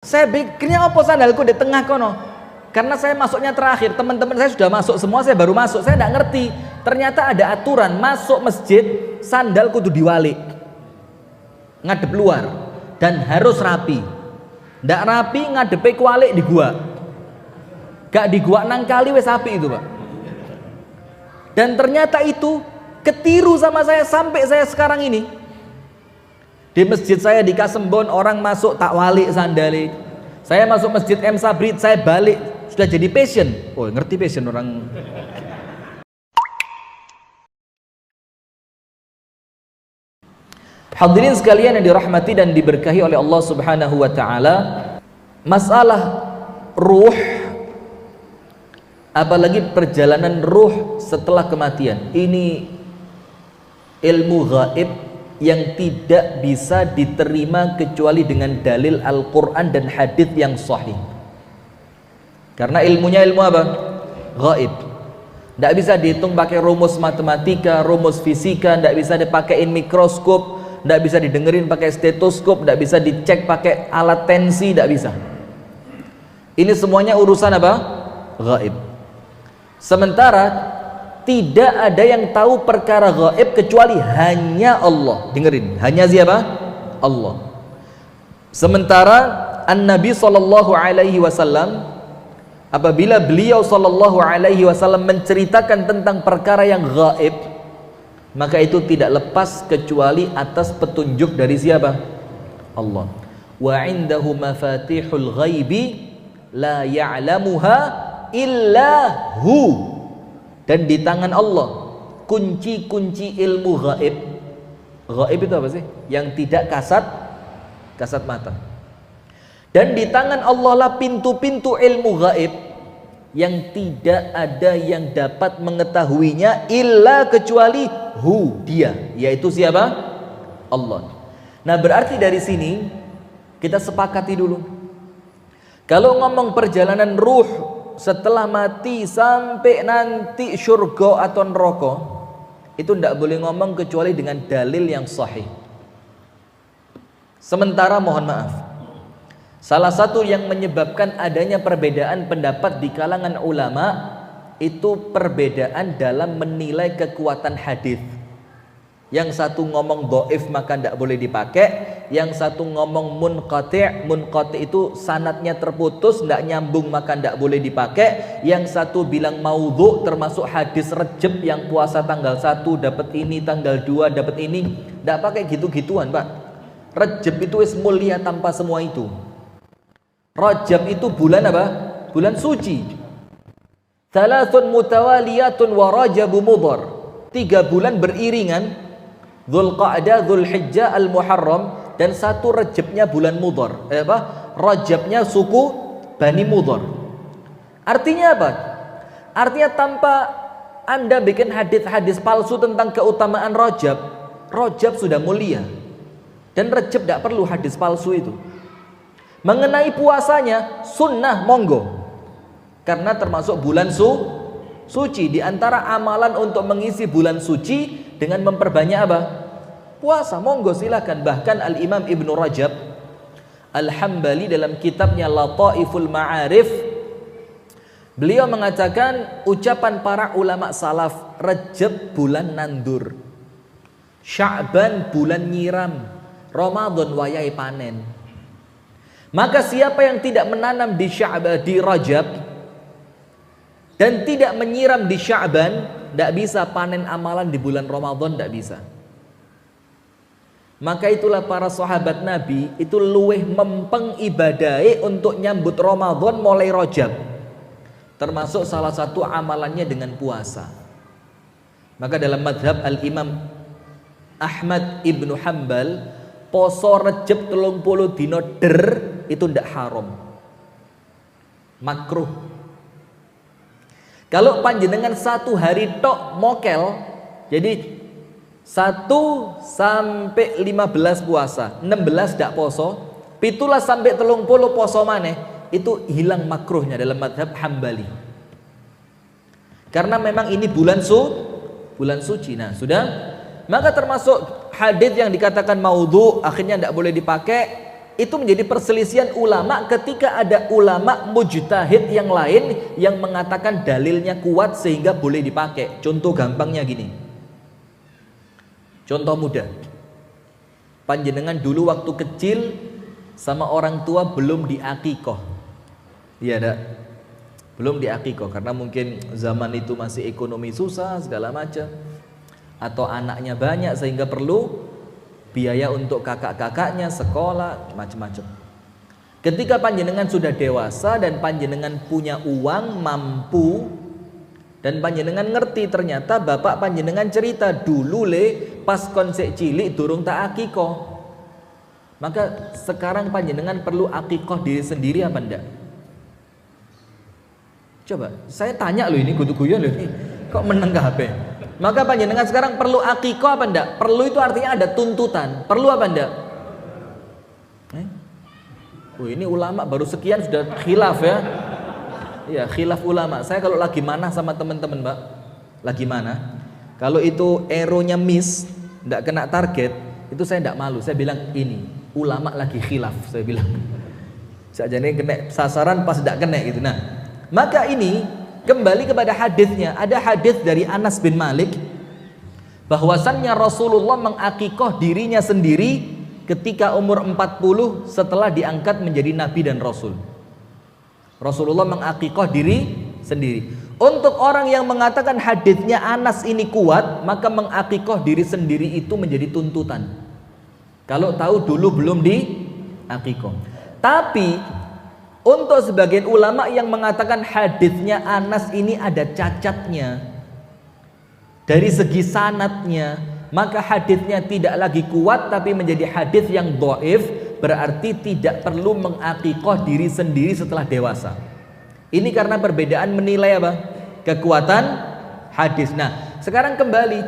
Saya pikirnya apa sandalku di tengah kono, karena saya masuknya terakhir, teman-teman saya sudah masuk semua, saya baru masuk, saya tidak ngerti ternyata ada aturan masuk masjid sandal kudu diwalik ngadep luar dan harus rapi. Ndak rapi ngadepe kualik di gua, gak di gua nang kali wes api itu Pak. Dan ternyata itu ketiru sama saya sampai saya sekarang ini. Di masjid saya di Kasembon orang masuk tak walik sandali. Saya masuk masjid M Sabrit saya balik, sudah jadi passion. Oh ngerti passion orang. Hadirin sekalian yang dirahmati dan diberkahi oleh Allah Subhanahu wa taala, masalah ruh, apalagi perjalanan ruh setelah kematian, ini ilmu gaib yang tidak bisa diterima kecuali dengan dalil Al-Quran dan hadis yang sahih. Karena ilmunya ilmu apa? Gaib. Tidak bisa dihitung pakai rumus matematika, rumus fisika, tidak bisa dipakein mikroskop, tidak bisa didengerin pakai stetoskop, tidak bisa dicek pakai alat tensi, tidak bisa. Ini semuanya urusan apa? Gaib. Sementara tidak ada yang tahu perkara gaib kecuali hanya Allah. Dengerin, hanya siapa? Allah. Sementara An-Nabi sallallahu alaihi wasallam, apabila beliau sallallahu alaihi wasallam menceritakan tentang perkara yang gaib, maka itu tidak lepas kecuali atas petunjuk dari siapa? Allah. Wa indahu mafatihul ghaibi la ya'lamuha illa hu. Dan di tangan Allah kunci-kunci ilmu gaib. Gaib itu apa sih? Yang tidak kasat mata. Dan di tangan Allah lah pintu-pintu ilmu gaib yang tidak ada yang dapat mengetahuinya illa kecuali hu, dia, yaitu siapa? Allah. Nah, berarti dari sini kita sepakati dulu, kalau ngomong perjalanan ruh setelah mati sampai nanti syurga atau neraka, itu tidak boleh ngomong kecuali dengan dalil yang sahih. Sementara mohon maaf, salah satu yang menyebabkan adanya perbedaan pendapat di kalangan ulama itu perbedaan dalam menilai kekuatan hadis. Yang satu ngomong dhaif maka tidak boleh dipakai, yang satu ngomong munqati', munqati' itu sanadnya terputus, tidak nyambung maka tidak boleh dipakai. Yang satu bilang maudhu, termasuk hadis Rejab yang puasa tanggal 1 dapat ini, tanggal 2 dapat ini, tidak pakai gitu-gituan Pak. Rejab itu wis mulia tanpa semua itu. Rajab itu bulan apa? Bulan suci. Thalathun mutawaliyatun wa Rajabu Mudhar. 3 bulan beriringan, Dzulqa'dah, Dzulhijjah, Al-Muharram, dan satu Rajabnya bulan Mudhar. Rajabnya suku Bani Mudhar. Artinya apa? Artinya tanpa Anda bikin hadis-hadis palsu tentang keutamaan Rajab, Rajab sudah mulia. Dan Rajab tidak perlu hadis palsu itu. Mengenai puasanya sunnah monggo, karena termasuk bulan suci. Di antara amalan untuk mengisi bulan suci dengan memperbanyak apa? Puasa, monggo silakan. Bahkan Al-Imam Ibnu Rajab Al-Hambali dalam kitabnya Lataiful Ma'arif, beliau mengatakan ucapan para ulama salaf, Rajab bulan nandur, Sya'ban bulan nyiram, Ramadan wayai panen. Maka siapa yang tidak menanam di Sya'ban, di Rajab, dan tidak menyiram di Sya'ban, tidak bisa panen amalan di bulan Ramadan, tidak bisa. Maka itulah para sahabat Nabi itu luweh mempeng ibadai untuk nyambut Ramadan mulai Rajab. Termasuk salah satu amalannya dengan puasa. Maka dalam madhab Al-Imam Ahmad Ibnu Hanbal, poso Rajab 30 dino der itu tidak haram, makruh. Kalau panjenengan 1 hari tok mokel, jadi 1 sampai 15 puasa, 16 dak poso, 17 sampai 30 poso maneh, itu hilang makruhnya dalam madhab Hambali. Karena memang ini bulan suci. Nah, sudah. Maka termasuk hadis yang dikatakan maudhu akhirnya tidak boleh dipakai, itu menjadi perselisihan ulama ketika ada ulama mujtahid yang lain yang mengatakan dalilnya kuat sehingga boleh dipakai. Contoh gampangnya gini, contoh mudah, panjenengan dulu waktu kecil sama orang tua belum diakikoh, iya dak? Belum diakikoh karena mungkin zaman itu masih ekonomi susah segala macam, atau anaknya banyak sehingga perlu biaya untuk kakak-kakaknya sekolah macam-macam. Ketika panjenengan sudah dewasa dan panjenengan punya uang, mampu, dan panjenengan ngerti, ternyata bapak panjenengan cerita dulu pas konsek cilik durung tak akikoh, maka sekarang panjenengan perlu akikoh diri sendiri apa enggak? Coba saya tanya loh, ini kudu guyon loh, kok meneng kabeh. Maka panjenengan sekarang perlu akikoh apa enggak? Perlu itu artinya ada tuntutan. Perlu apa enggak? Ini ulama baru sekian sudah khilaf ya. Iya, khilaf ulama. Saya kalau lagi mana sama teman-teman, Mbak, lagi mana? Kalau itu eronya miss, enggak kena target, itu saya enggak malu. Saya bilang ini ulama lagi khilaf. Saya bilang. Sajane kena sasaran pas enggak kena gitu. Nah, maka ini kembali kepada hadisnya. Ada hadis dari Anas bin Malik bahwasannya Rasulullah mengakikoh dirinya sendiri ketika umur 40 setelah diangkat menjadi nabi dan rasul. Rasulullah mengakikoh diri sendiri. Untuk orang yang mengatakan hadisnya Anas ini kuat, maka mengakikoh diri sendiri itu menjadi tuntutan. Kalau tahu dulu belum diakikoh. Tapi untuk sebagian ulama yang mengatakan hadisnya Anas ini ada cacatnya dari segi sanadnya, maka hadisnya tidak lagi kuat tapi menjadi hadis yang dhaif, berarti tidak perlu mengakikoh diri sendiri setelah dewasa. Ini karena perbedaan menilai apa? Kekuatan hadis. Nah, sekarang kembali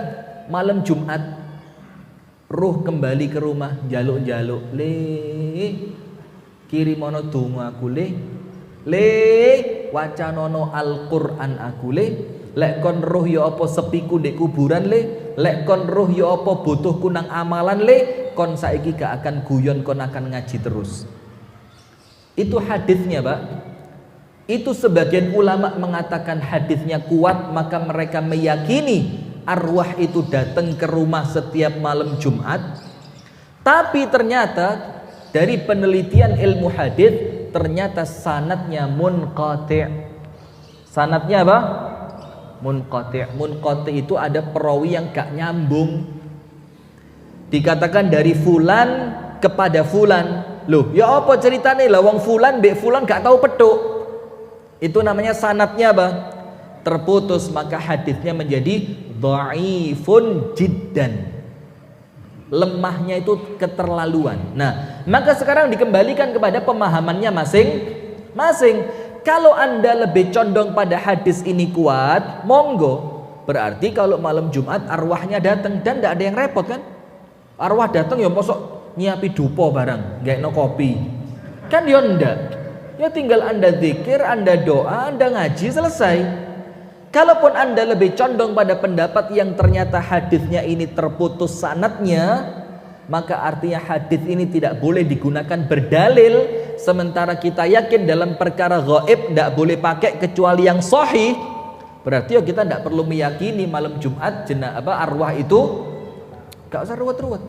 malam Jumat, ruh kembali ke rumah, jaluk-jaluk kirimono donga aku le wacanono Al-Qur'an aku lek kon roh ya apa sepiku ndek kuburan lek kon roh ya apa butuhku nang amalan kon saiki gak akan guyon, kon akan ngaji terus. Itu hadisnya, Pak. Itu sebagian ulama mengatakan hadisnya kuat, maka mereka meyakini arwah itu datang ke rumah setiap malam Jumat. Tapi ternyata dari penelitian ilmu hadis, ternyata sanadnya munqati'. Sanadnya apa? Munqati'. Munqati' itu ada perawi yang gak nyambung. Dikatakan dari fulan kepada fulan. Loh, ya apa ceritanya lah, wong fulan mbek fulan gak tahu petuk. Itu namanya sanadnya apa? Terputus, maka hadisnya menjadi dhaifun jiddan. Lemahnya itu keterlaluan. Nah, maka sekarang dikembalikan kepada pemahamannya masing-masing. Kalau Anda lebih condong pada hadis ini kuat, monggo. Berarti kalau malam Jumat arwahnya datang dan tidak ada yang repot kan? Arwah datang ya mosok nyiapi dupo barang, gak no kopi. Kan ya ndak. Ya tinggal Anda zikir, Anda doa, Anda ngaji, selesai. Kalaupun Anda lebih condong pada pendapat yang ternyata hadisnya ini terputus sanadnya, maka artinya hadis ini tidak boleh digunakan berdalil. Sementara kita yakin dalam perkara gaib tidak boleh pakai kecuali yang sahih. Berarti ya kita tidak perlu meyakini malam Jumat arwah itu gak usah ruwet-ruwet.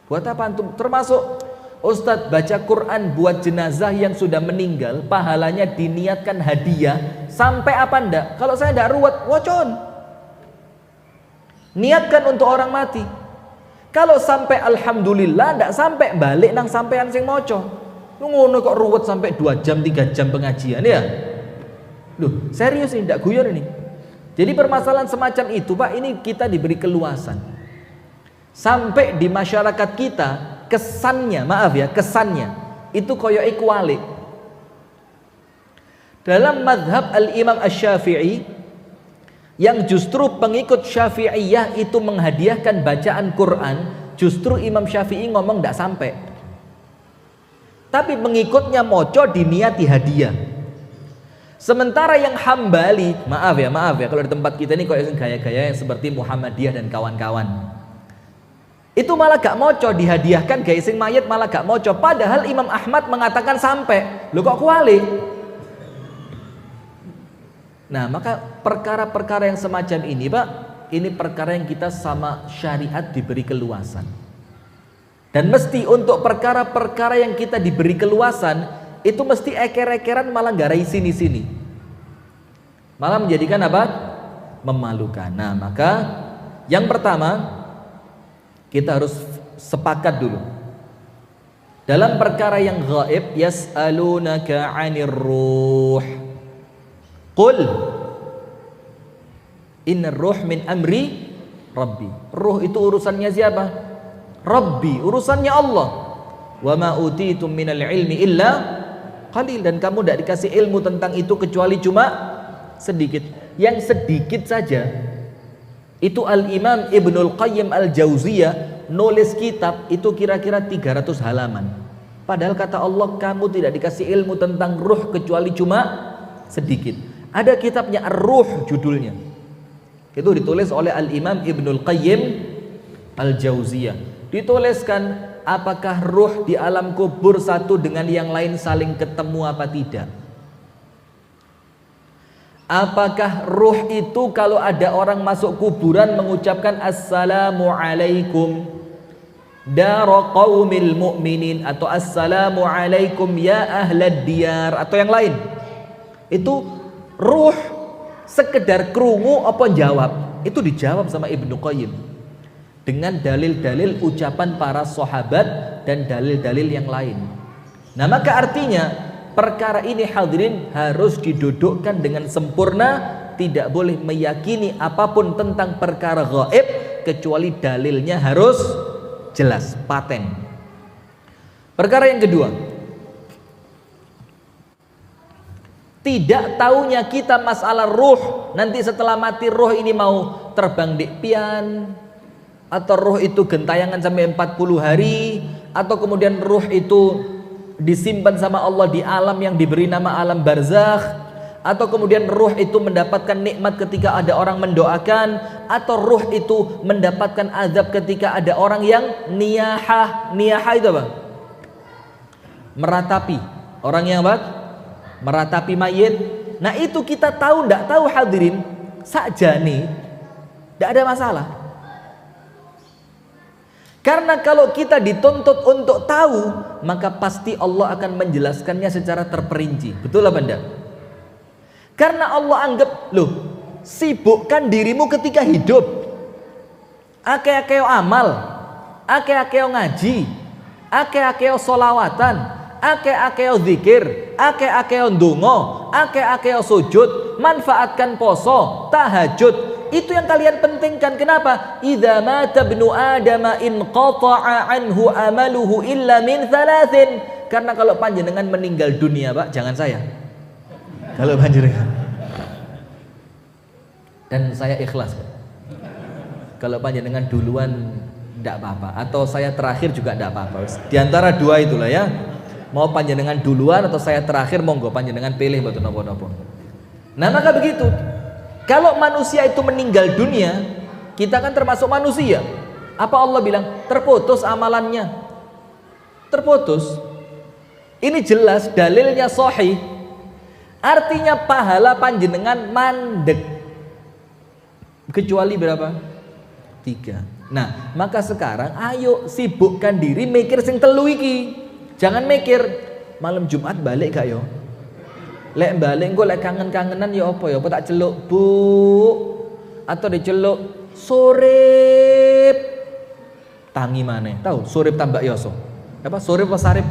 Buat apa antum? Termasuk Ustadz baca Quran buat jenazah yang sudah meninggal, pahalanya diniatkan hadiah. Sampai apa ndak? Kalau saya ndak ruwet, wocon. Niatkan untuk orang mati. Kalau sampai alhamdulillah, ndak sampai balik nang sampean sing moco. Lu ngono kok ruwet sampai 2 jam 3 jam pengajian ya? Loh, serius ini, ndak guyon ini. Jadi permasalahan semacam itu, Pak, ini kita diberi keluasan. Sampai di masyarakat kita kesannya, maaf ya, kesannya itu koyo ikwali. Dalam madhab al-Imam Asy-Syafi'i, yang justru pengikut Syafi'iyah itu menghadiahkan bacaan Quran, justru Imam Syafi'i ngomong tidak sampai. Tapi pengikutnya moco diniati hadiah. Sementara yang Hambali, maaf ya, kalau di tempat kita ini koyo gaya-gaya yang seperti Muhammadiyah dan kawan-kawan. Itu malah gak moco, dihadiahkan gaya sing mayit malah gak moco. Padahal Imam Ahmad mengatakan sampai. Lu kok kuali? Nah, maka perkara-perkara yang semacam ini, Pak, ini perkara yang kita sama syariat diberi keluasan. Dan mesti untuk perkara-perkara yang kita diberi keluasan, itu mesti eker-ekeran malah gak rai sini-sini. Malah menjadikan apa? Memalukan. Nah, maka yang pertama, kita harus sepakat dulu. Dalam perkara yang gaib, yas'alunaka 'anir ruh. Qul innar ruh min amri rabbi. Ruh itu urusannya siapa? Rabbi, urusannya Allah. Wa ma utitum minal ilmi illa qalil, dan kamu tidak dikasih ilmu tentang itu kecuali cuma sedikit. Yang sedikit saja itu Al-Imam Ibnul Qayyim Al-Jauziyah nulis kitab itu kira-kira 300 halaman. Padahal kata Allah, kamu tidak dikasih ilmu tentang ruh kecuali cuma sedikit. Ada kitabnya Ar-Ruh judulnya. Itu ditulis oleh Al-Imam Ibnul Qayyim Al-Jauziyah. Dituliskan apakah ruh di alam kubur satu dengan yang lain saling ketemu apa tidak? Apakah ruh itu kalau ada orang masuk kuburan mengucapkan Assalamualaikum dara qaumil mu'minin, atau Assalamualaikum ya ahlad diyar, atau yang lain, itu ruh sekedar krungu apa jawab? Itu dijawab sama Ibnu Qayyim dengan dalil-dalil ucapan para sahabat dan dalil-dalil yang lain. Nah, maka artinya perkara ini hadirin harus didudukkan dengan sempurna. Tidak boleh meyakini apapun tentang perkara gaib kecuali dalilnya harus jelas, paten. Perkara yang kedua, tidak taunya kita masalah ruh. Nanti setelah mati ruh ini mau terbang di pian, atau ruh itu gentayangan sampai 40 hari, atau kemudian ruh itu disimpan sama Allah di alam yang diberi nama alam barzakh, atau kemudian ruh itu mendapatkan nikmat ketika ada orang mendoakan, atau ruh itu mendapatkan azab ketika ada orang yang niyahah. Niyahah itu apa? Meratapi. Orang yang apa? Meratapi mayit. Nah, itu kita tahu ndak tahu hadirin, sakjane ndak ada masalah. Karena kalau kita dituntut untuk tahu, maka pasti Allah akan menjelaskannya secara terperinci. Betul apa enggak? Karena Allah anggap, loh, sibukkan dirimu ketika hidup. Ake-akeo amal, ake-akeo ngaji, ake-akeo solawatan, ake-akeo zikir, ake-akeo ndonga, ake-akeo sujud, manfaatkan poso, tahajud. Itu yang kalian pentingkan. Kenapa? Idza mata ibnu adama in qata'a anhu amaluhu illa min thalathin. Karena kalau panjenengan meninggal dunia, Pak, jangan saya. Kalau panjenengan. Dan saya ikhlas, Pak. Kalau panjenengan duluan enggak apa-apa, atau saya terakhir juga enggak apa-apa. Di antara dua itulah ya. Mau panjenengan duluan atau saya terakhir, monggo panjenengan pilih mboten napa-napa. Nah, maka begitu. Kalau manusia itu meninggal dunia, kita kan termasuk manusia. Apa Allah bilang? Terputus amalannya. Terputus. Ini jelas dalilnya sahih. Artinya pahala panjenengan mandek. Kecuali berapa? 3. Nah, maka sekarang ayo sibukkan diri mikir sing telu iki. Jangan mikir malam Jumat balik gak yo? Lek balik engko lek kangen-kangenan ya apa ya? Apa tak celuk, Bu? Atau diceluk sorip tangi maneh. Tahu sorip tambak yoso? Apa sorip apa sarip?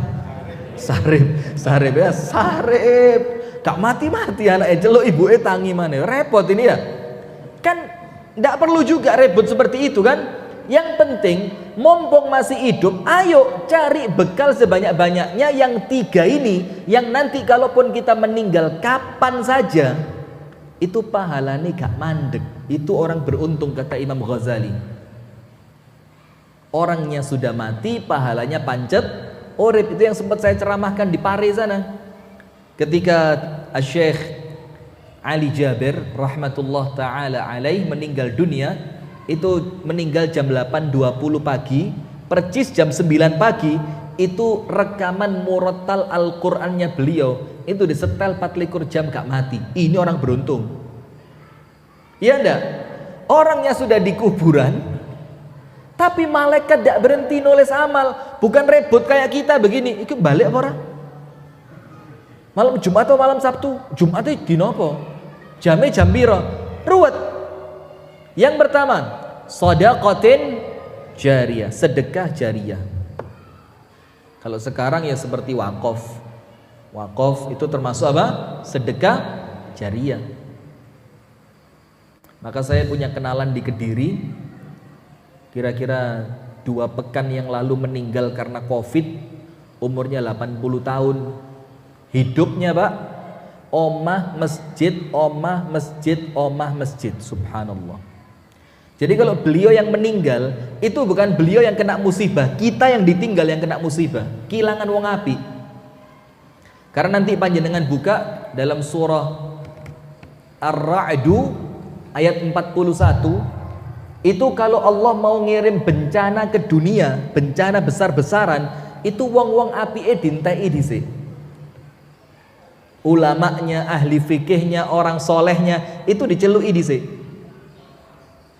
Sarip ya, sarip. Gak mati-mati anake celuk ibuke tangi maneh. Repot ini ya. Kan ndak perlu juga ribut seperti itu kan? Yang penting mumpung masih hidup, ayo cari bekal sebanyak-banyaknya yang 3 ini, yang nanti kalaupun kita meninggal kapan saja itu pahalanya gak mandek. Itu orang beruntung, kata Imam Ghazali. Orangnya sudah mati, pahalanya pancet urip. Itu yang sempat saya ceramahkan di Paris sana ketika Syekh Ali Jabir rahmatullah ta'ala alaih meninggal dunia. itu meninggal jam 8.20 pagi, percis jam 9 pagi itu rekaman murattal Al-Qur'annya beliau itu disetel 24 jam gak mati. Ini orang beruntung. Iya enggak? Orangnya sudah di kuburan, tapi malaikat tidak berhenti nulis amal. Bukan rebut kayak kita begini. Itu balik apa orang? Malam Jumat atau malam Sabtu? Jumat itu dino apa? Jamnya jam piro? Ruwet. Yang pertama, shadaqatin jariyah, sedekah jariyah. Kalau sekarang ya seperti wakaf. Wakaf itu termasuk apa? Sedekah jariyah. Maka saya punya kenalan di Kediri, kira-kira 2 pekan yang lalu meninggal karena COVID, umurnya 80 tahun. Hidupnya Pak, omah masjid, omah masjid, omah masjid. Subhanallah. Jadi kalau beliau yang meninggal, itu bukan beliau yang kena musibah, kita yang ditinggal yang kena musibah. Kilangan wong api. Karena nanti panjenengan buka dalam surah Ar-Ra'du ayat 41, itu kalau Allah mau ngirim bencana ke dunia, bencana besar-besaran, itu wong-wong apike dintai dhisik. Ulamanya, ahli fikihnya, orang solehnya itu diceluki dhisik.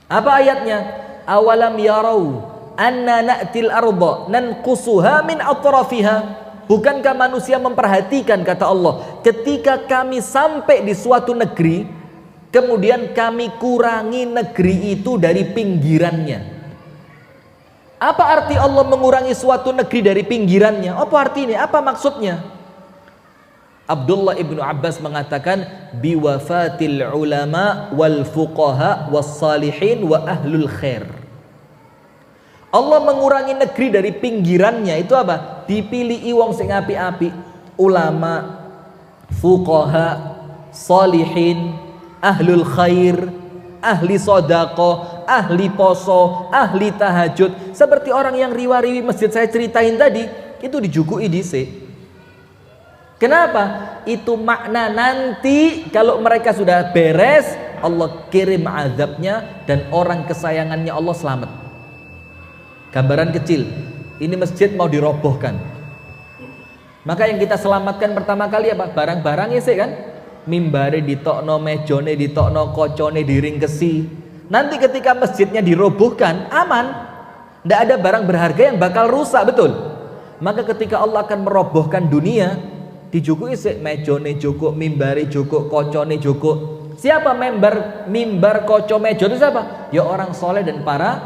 Apa ayatnya? Awalam yarau anna na'til arda nanqusuha min atrafiha. Bukankah manusia memperhatikan, kata Allah, ketika kami sampai di suatu negeri, kemudian kami kurangi negeri itu dari pinggirannya. Apa arti Allah mengurangi suatu negeri dari pinggirannya? Apa artinya? Apa maksudnya? Abdullah ibnu Abbas mengatakan biwafatil ulama wal fuqaha was salihin wa ahlul khair. Allah mengurangi negeri dari pinggirannya itu apa? Dipilih wong sing api-api, ulama, fuqaha, salihin, ahlul khair, ahli sodako, ahli poso, ahli tahajud. Seperti orang yang riwa-riwi masjid saya ceritain tadi, itu dijukui dhisik. Kenapa? Itu makna nanti kalau mereka sudah beres, Allah kirim azabnya dan orang kesayangannya Allah selamat. Gambaran kecil, ini masjid mau dirobohkan. Maka yang kita selamatkan pertama kali apa? Barang-barangnya sih kan? Mimbare ditokno, mejone ditokno, kocone diringkesi. Nanti ketika masjidnya dirobohkan, aman. Tidak ada barang berharga yang bakal rusak, betul? Maka ketika Allah akan merobohkan dunia, dijukui sik mejone jukuk, mimbari jukuk, kocone jukuk. Siapa mimbar koco mejo itu siapa? Ya orang soleh dan para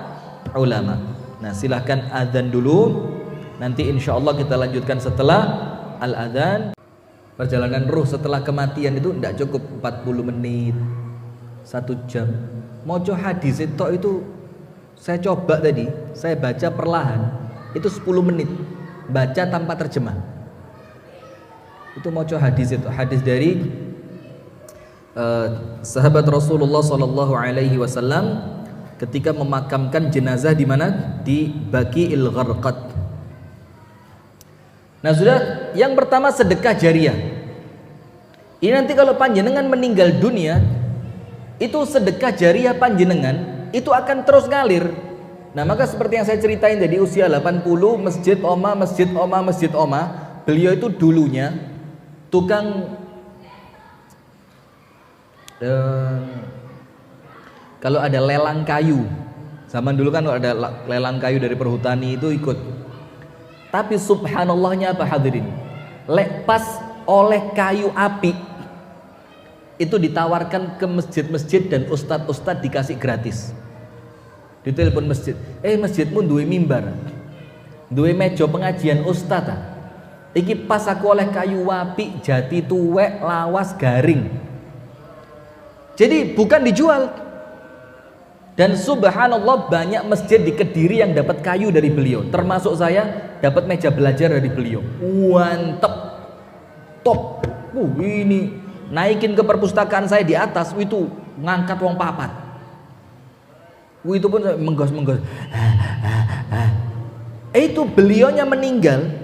ulama. Nah silahkan adzan dulu. Nanti insya Allah kita lanjutkan setelah al-adzan. Perjalanan ruh setelah kematian itu tidak cukup 40 menit 1 jam. Moco hadis itu saya coba tadi, saya baca perlahan, itu 10 menit baca tanpa terjemah. Itu moco hadis itu, hadis dari sahabat Rasulullah Sallallahu Alaihi Wasallam ketika memakamkan jenazah di mana? Di Baqi'il Gharqad. Nah sudah, yang pertama sedekah jariyah. Ini nanti kalau panjenengan meninggal dunia, itu sedekah jariyah panjenengan itu akan terus ngalir. Nah maka seperti yang saya ceritain tadi, usia 80, masjid oma, masjid oma, masjid oma. Beliau itu dulunya tukang kalau ada lelang kayu, zaman dulu kan kalau ada lelang kayu dari perhutani itu ikut. Tapi subhanallahnya apa hadirin, lepas oleh kayu api itu ditawarkan ke masjid-masjid dan ustadz-ustadz dikasih gratis. Ditelepon masjid, masjidmu duwe mimbar, duwe meja pengajian ustadz. Iki pas aku oleh kayu api, jati tuwek, lawas, garing. Jadi bukan dijual. Dan subhanallah banyak masjid di Kediri yang dapat kayu dari beliau. Termasuk saya dapat meja belajar dari beliau. Mantep, top. Ini naikin ke perpustakaan saya di atas, itu ngangkat wong papat. Itu pun menggos-menggos. Itu beliaunya meninggal.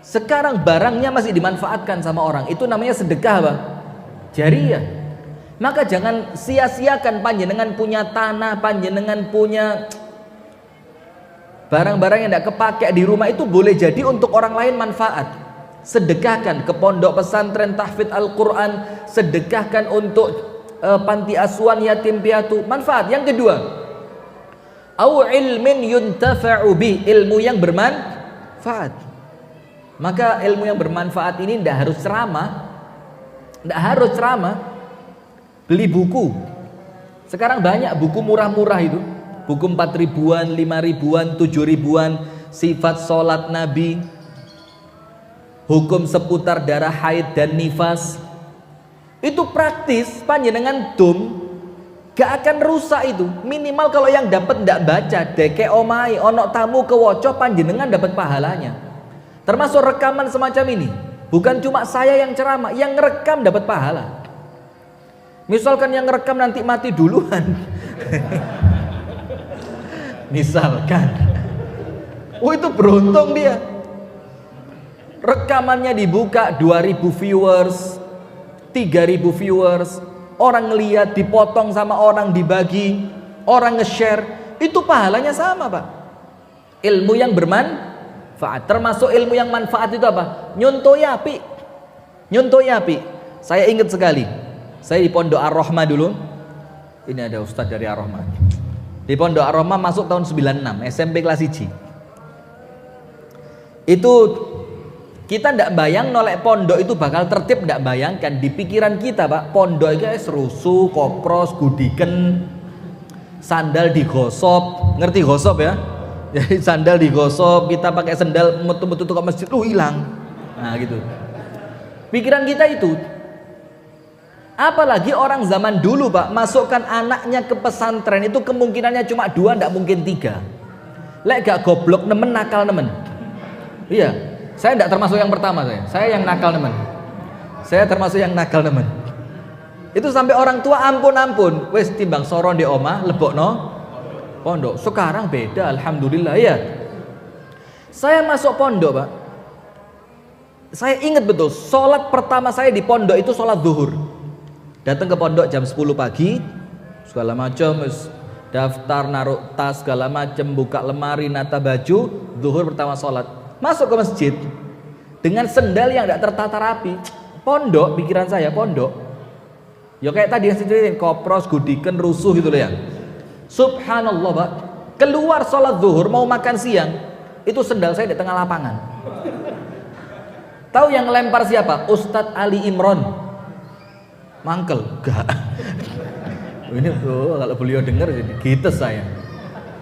Sekarang barangnya masih dimanfaatkan sama orang. Itu namanya sedekah apa? Jariyah. Maka jangan sia-siakan panjenengan punya tanah, panjenengan punya barang-barang yang tidak kepake di rumah, itu boleh jadi untuk orang lain manfaat. Sedekahkan ke pondok pesantren tahfidz Al-Quran, sedekahkan untuk panti asuhan yatim piatu, manfaat. Yang kedua, au ilmin yuntafa'u bih, ilmu yang bermanfaat. Maka ilmu yang bermanfaat ini tidak harus ceramah, beli buku. Sekarang banyak buku murah-murah itu, buku 4 ribuan, 5 ribuan, 7 ribuan, sifat sholat Nabi, hukum seputar darah haid dan nifas. Itu praktis, panjenengan gak akan rusak itu. Minimal kalau yang dapat ndak baca, deke omai onok tamu kewoco, panjenengan dapat pahalanya. Termasuk rekaman semacam ini. Bukan cuma saya yang ceramah, yang ngerekam dapat pahala. Misalkan yang ngerekam nanti mati duluan. Misalkan. Oh, itu beruntung dia. Rekamannya dibuka 2000 viewers, 3000 viewers, orang ngelihat, dipotong sama orang, dibagi, orang nge-share, itu pahalanya sama, Pak. Ilmu yang bermanfaat. Termasuk ilmu yang manfaat itu apa? Nyuntoi api. Saya ingat sekali, saya di Pondok Ar-Rahmah dulu. Ini ada ustadz dari Ar-Rahmah. Di Pondok Ar-Rahmah masuk tahun 96, SMP kelas 1. Itu kita ndak bayang nolek pondok itu bakal tertib, ndak bayangkan. Di pikiran kita, Pak, pondok itu rusuh, kopros, gudiken, sandal digosop, ngerti gosop ya? Jadi sandal digosop, kita pakai sandal metu-metu ke masjid, hilang. Nah gitu. Pikiran kita itu. Apalagi orang zaman dulu, Pak, masukkan anaknya ke pesantren itu kemungkinannya cuma 2, ndak mungkin 3. Lek gak goblok nemen, nakal nemen. Iya, saya ndak termasuk yang pertama, saya yang nakal nemen. Saya termasuk yang nakal nemen. Itu sampai orang tua ampun, wes timbang soron di omah, lebokno pondok. Sekarang beda, alhamdulillah ya. Saya masuk pondok, Pak. Saya ingat betul, sholat pertama saya di pondok itu sholat zuhur. Datang ke pondok jam 10 pagi, segala macam, daftar, naruh tas, segala macam, buka lemari, nata baju, zuhur pertama sholat. Masuk ke masjid dengan sendal yang tidak tertata rapi. Pondok, pikiran saya pondok. Ya kayak tadi yang saya ceritain, kopros, gudiken, rusuh gitu loh ya. Subhanallah, Pak. Keluar sholat zuhur mau makan siang, itu sendal saya di tengah lapangan. Tahu yang lempar siapa? Ustadz Ali Imron. Mangkel, enggak. Ini kalau beliau dengar jadi gitu saya.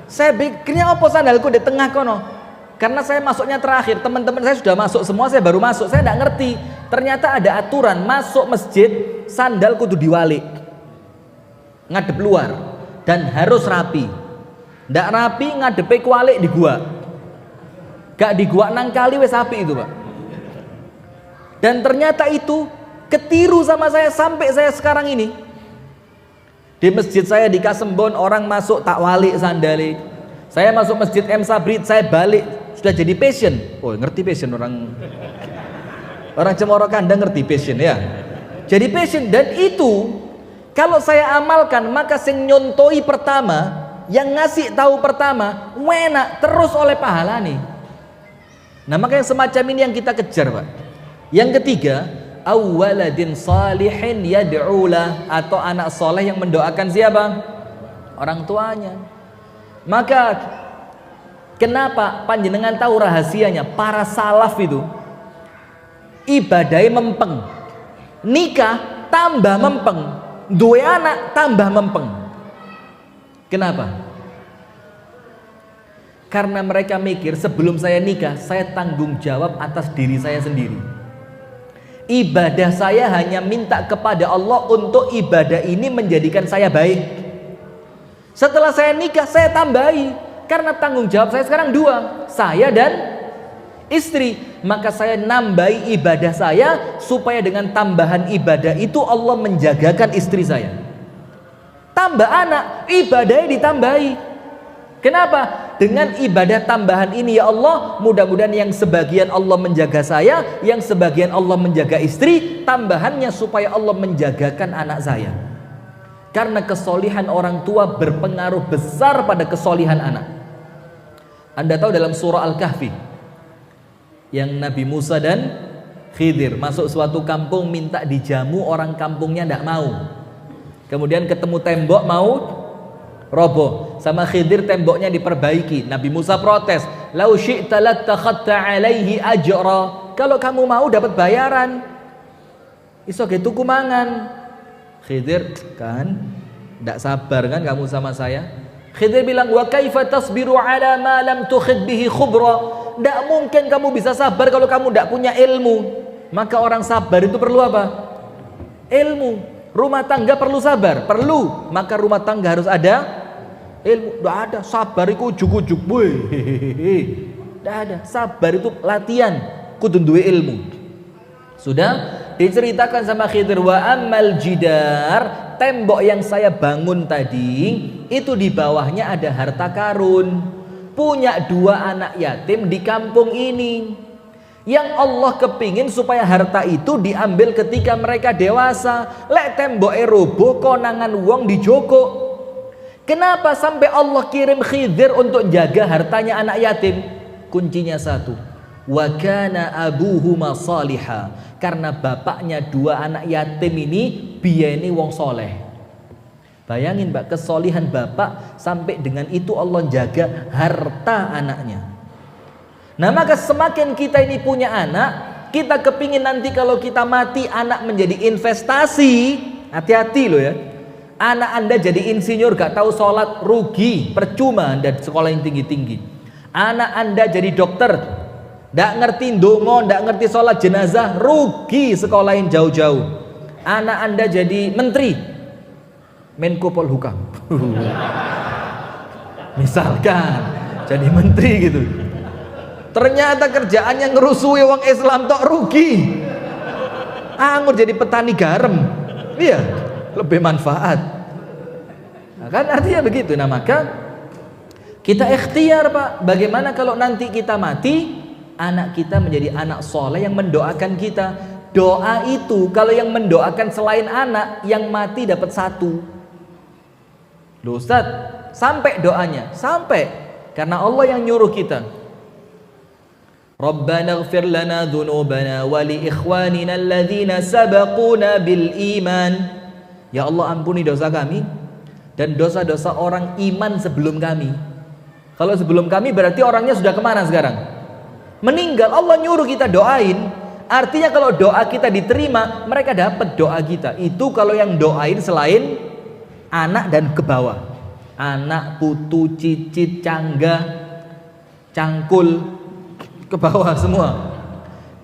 Saya pikirnya apa sandalku di tengah kono? Karena saya masuknya terakhir, teman-teman saya sudah masuk semua, saya baru masuk. Saya tidak ngerti. Ternyata ada aturan masuk masjid sandal kudu diwalik, ngadep luar, dan harus rapi. Ndak rapi ngadepe kualik di gua. Gak di gua nang kali wes api itu, Pak. Dan ternyata itu ketiru sama saya sampai saya sekarang ini. Di masjid saya di Kasembon orang masuk tak walik sandali. Saya masuk masjid M Sabrit, saya balik sudah jadi passion. Oh, ngerti passion orang Cemoro Kandang ngerti passion ya. Jadi passion, dan itu kalau saya amalkan maka sing nyontoi pertama, yang ngasih tahu pertama, enak terus oleh pahala nih. Nah, maka yang semacam ini yang kita kejar, Pak. Yang ketiga, awwaladin salihin yad'ulah, atau anak soleh yang mendoakan siapa? Orang tuanya. Maka kenapa panjenengan tahu rahasianya? Para salaf itu ibadahnya mempeng, nikah tambah mempeng, dua anak tambah mempeng. Kenapa? Karena mereka mikir sebelum saya nikah saya tanggung jawab atas diri saya sendiri. Ibadah saya hanya minta kepada Allah untuk ibadah ini menjadikan saya baik. Setelah saya nikah saya tambahi, karena tanggung jawab saya sekarang 2, saya dan istri. Maka saya nambahi ibadah saya supaya dengan tambahan ibadah itu Allah menjagakan istri saya. Tambah anak, ibadahnya ditambahi. Kenapa? Dengan ibadah tambahan ini ya Allah, mudah-mudahan yang sebagian Allah menjaga saya, yang sebagian Allah menjaga istri, tambahannya supaya Allah menjagakan anak saya. Karena kesolihan orang tua berpengaruh besar pada kesolihan anak. Anda tahu dalam surah Al-Kahfi yang Nabi Musa dan Khidir masuk suatu kampung minta dijamu, orang kampungnya tidak mau. Kemudian ketemu tembok mau roboh, sama Khidir temboknya diperbaiki. Nabi Musa protes, "Lau syi'ta lattakhadta 'alaihi ajra." Kalau kamu mau dapat bayaran. Iso gitu kumangan. Khidir kan tidak sabar kan kamu sama saya. Khidir bilang, "Wa kaifa tasbiru 'ala ma lam tukhid bihi khubra." Tidak mungkin kamu bisa sabar kalau kamu tidak punya ilmu. Maka orang sabar itu perlu apa? Ilmu. Rumah tangga perlu sabar? Perlu. Maka rumah tangga harus ada ilmu. Tidak ada sabar itu ujuk-ujuk. Tidak ada. Sabar itu latihan. Kudu duwe ilmu. Sudah diceritakan sama Khidir, wa ammal jidar, tembok yang saya bangun tadi itu di bawahnya ada harta karun. Punya 2 anak yatim di kampung ini, yang Allah kepingin supaya harta itu diambil ketika mereka dewasa. Lek temboke roboh konangan wong dijoko. Kenapa sampai Allah kirim Khidir untuk jaga hartanya anak yatim? Kuncinya satu, wa kana abuhuma salihah, karena bapaknya 2 anak yatim ini biyene wong soleh. Bayangin Mbak, kesolihan bapak sampai dengan itu Allah jaga harta anaknya. Nah maka semakin kita ini punya anak, kita kepingin nanti kalau kita mati anak menjadi investasi. Hati-hati loh ya. Anak Anda jadi insinyur gak tahu sholat, rugi, percuma Anda sekolah yang tinggi-tinggi. Anak Anda jadi dokter, gak ngerti ndonga, gak ngerti sholat jenazah, rugi sekolah yang jauh-jauh. Anak Anda jadi menteri, Menko Polhukam misalkan jadi menteri gitu, ternyata kerjaannya ngerusui wong Islam tok, rugi. Anggur jadi petani garam, iya lebih manfaat. Nah, kan artinya begitu. Nah maka kita ikhtiar Pak, bagaimana kalau nanti kita mati anak kita menjadi anak soleh yang mendoakan kita. Doa itu kalau yang mendoakan selain anak, yang mati dapat 1. Loh Ustaz, sampai doanya? Sampai, karena Allah yang nyuruh kita. Rabbana ighfir lana dhunubana wa li ikhwanina alladhina sabaquna bil iman. Ya Allah ampuni dosa kami dan dosa-dosa orang iman sebelum kami. Kalau sebelum kami berarti orangnya sudah kemana sekarang? Meninggal. Allah nyuruh kita doain. Artinya kalau doa kita diterima, mereka dapat doa kita. Itu kalau yang doain selain anak dan ke bawah, anak, putu, cicit, cangga, cangkul, ke bawah semua.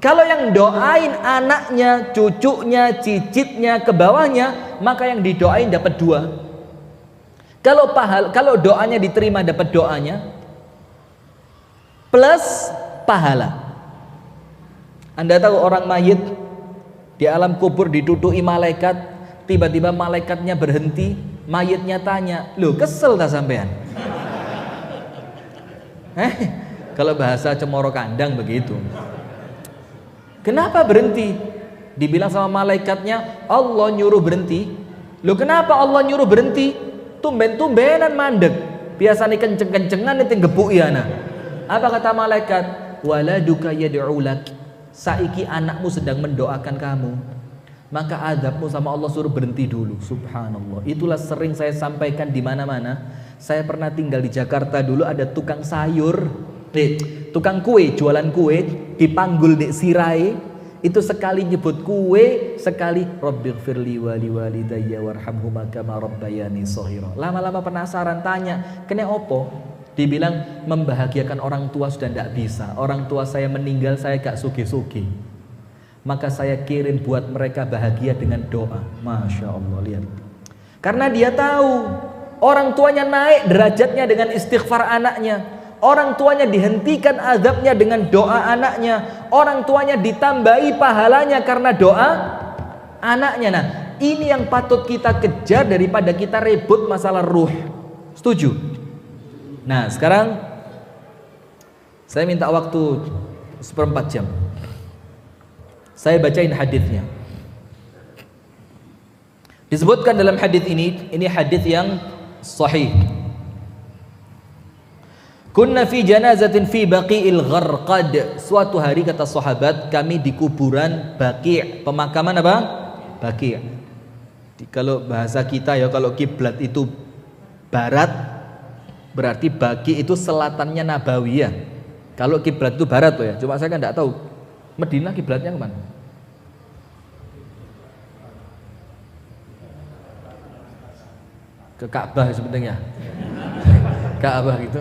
Kalau yang doain anaknya, cucunya, cicitnya, ke bawahnya, maka yang didoain dapat 2. Kalau doanya diterima dapat doanya plus pahala. Anda tahu orang mayit di alam kubur dituduki malaikat, tiba-tiba malaikatnya berhenti, mayitnya tanya, "Loh, kesel tak sampean?" Kalau bahasa cemoro kandang begitu. Kenapa berhenti? Dibilang sama malaikatnya, Allah nyuruh berhenti. Loh, kenapa Allah nyuruh berhenti? Tumben-tumbenan mandek. Biasanya kenceng-kencengan itu gepuki ana. Apa kata malaikat? Waladuka yad'ulak. Saiki anakmu sedang mendoakan kamu. Maka azabmu sama Allah suruh berhenti dulu. Subhanallah. Itulah sering saya sampaikan di mana-mana. Saya pernah tinggal di Jakarta dulu, ada tukang sayur, tukang kue, jualan kue, dipanggul di sirai. Itu sekali nyebut kue, sekali Rabbighfirli wa liwalidayya warhamhuma kama rabbayani shaghira. Lama-lama penasaran tanya, "Kene opo?" Dibilang membahagiakan orang tua sudah tidak bisa. Orang tua saya meninggal, saya gak sugih-sugih. Maka saya kirim buat mereka bahagia dengan doa. Masya Allah, lihat. Karena dia tahu orang tuanya naik derajatnya dengan istighfar anaknya. Orang tuanya dihentikan azabnya dengan doa anaknya. Orang tuanya ditambahi pahalanya karena doa anaknya. Nah, ini yang patut kita kejar daripada kita ribut masalah ruh. Setuju? Nah, sekarang saya minta waktu 1/4 jam. Saya bacain hadisnya. Disebutkan dalam hadis ini hadis yang sahih. Kunna fi janazatin fi Baqi'il Gharqad. Suatu hari kata sahabat, kami di kuburan Baqi'. Pemakaman apa? Baqi'. Kalau bahasa kita ya, kalau kiblat itu barat, berarti Baqi' itu selatannya Nabawiyah. Kalau kiblat itu barat tuh ya. Cuma saya kan enggak tahu Madinah kiblatnya kemana. Ke Ka'bah sebetulnya. Ka'bah gitu.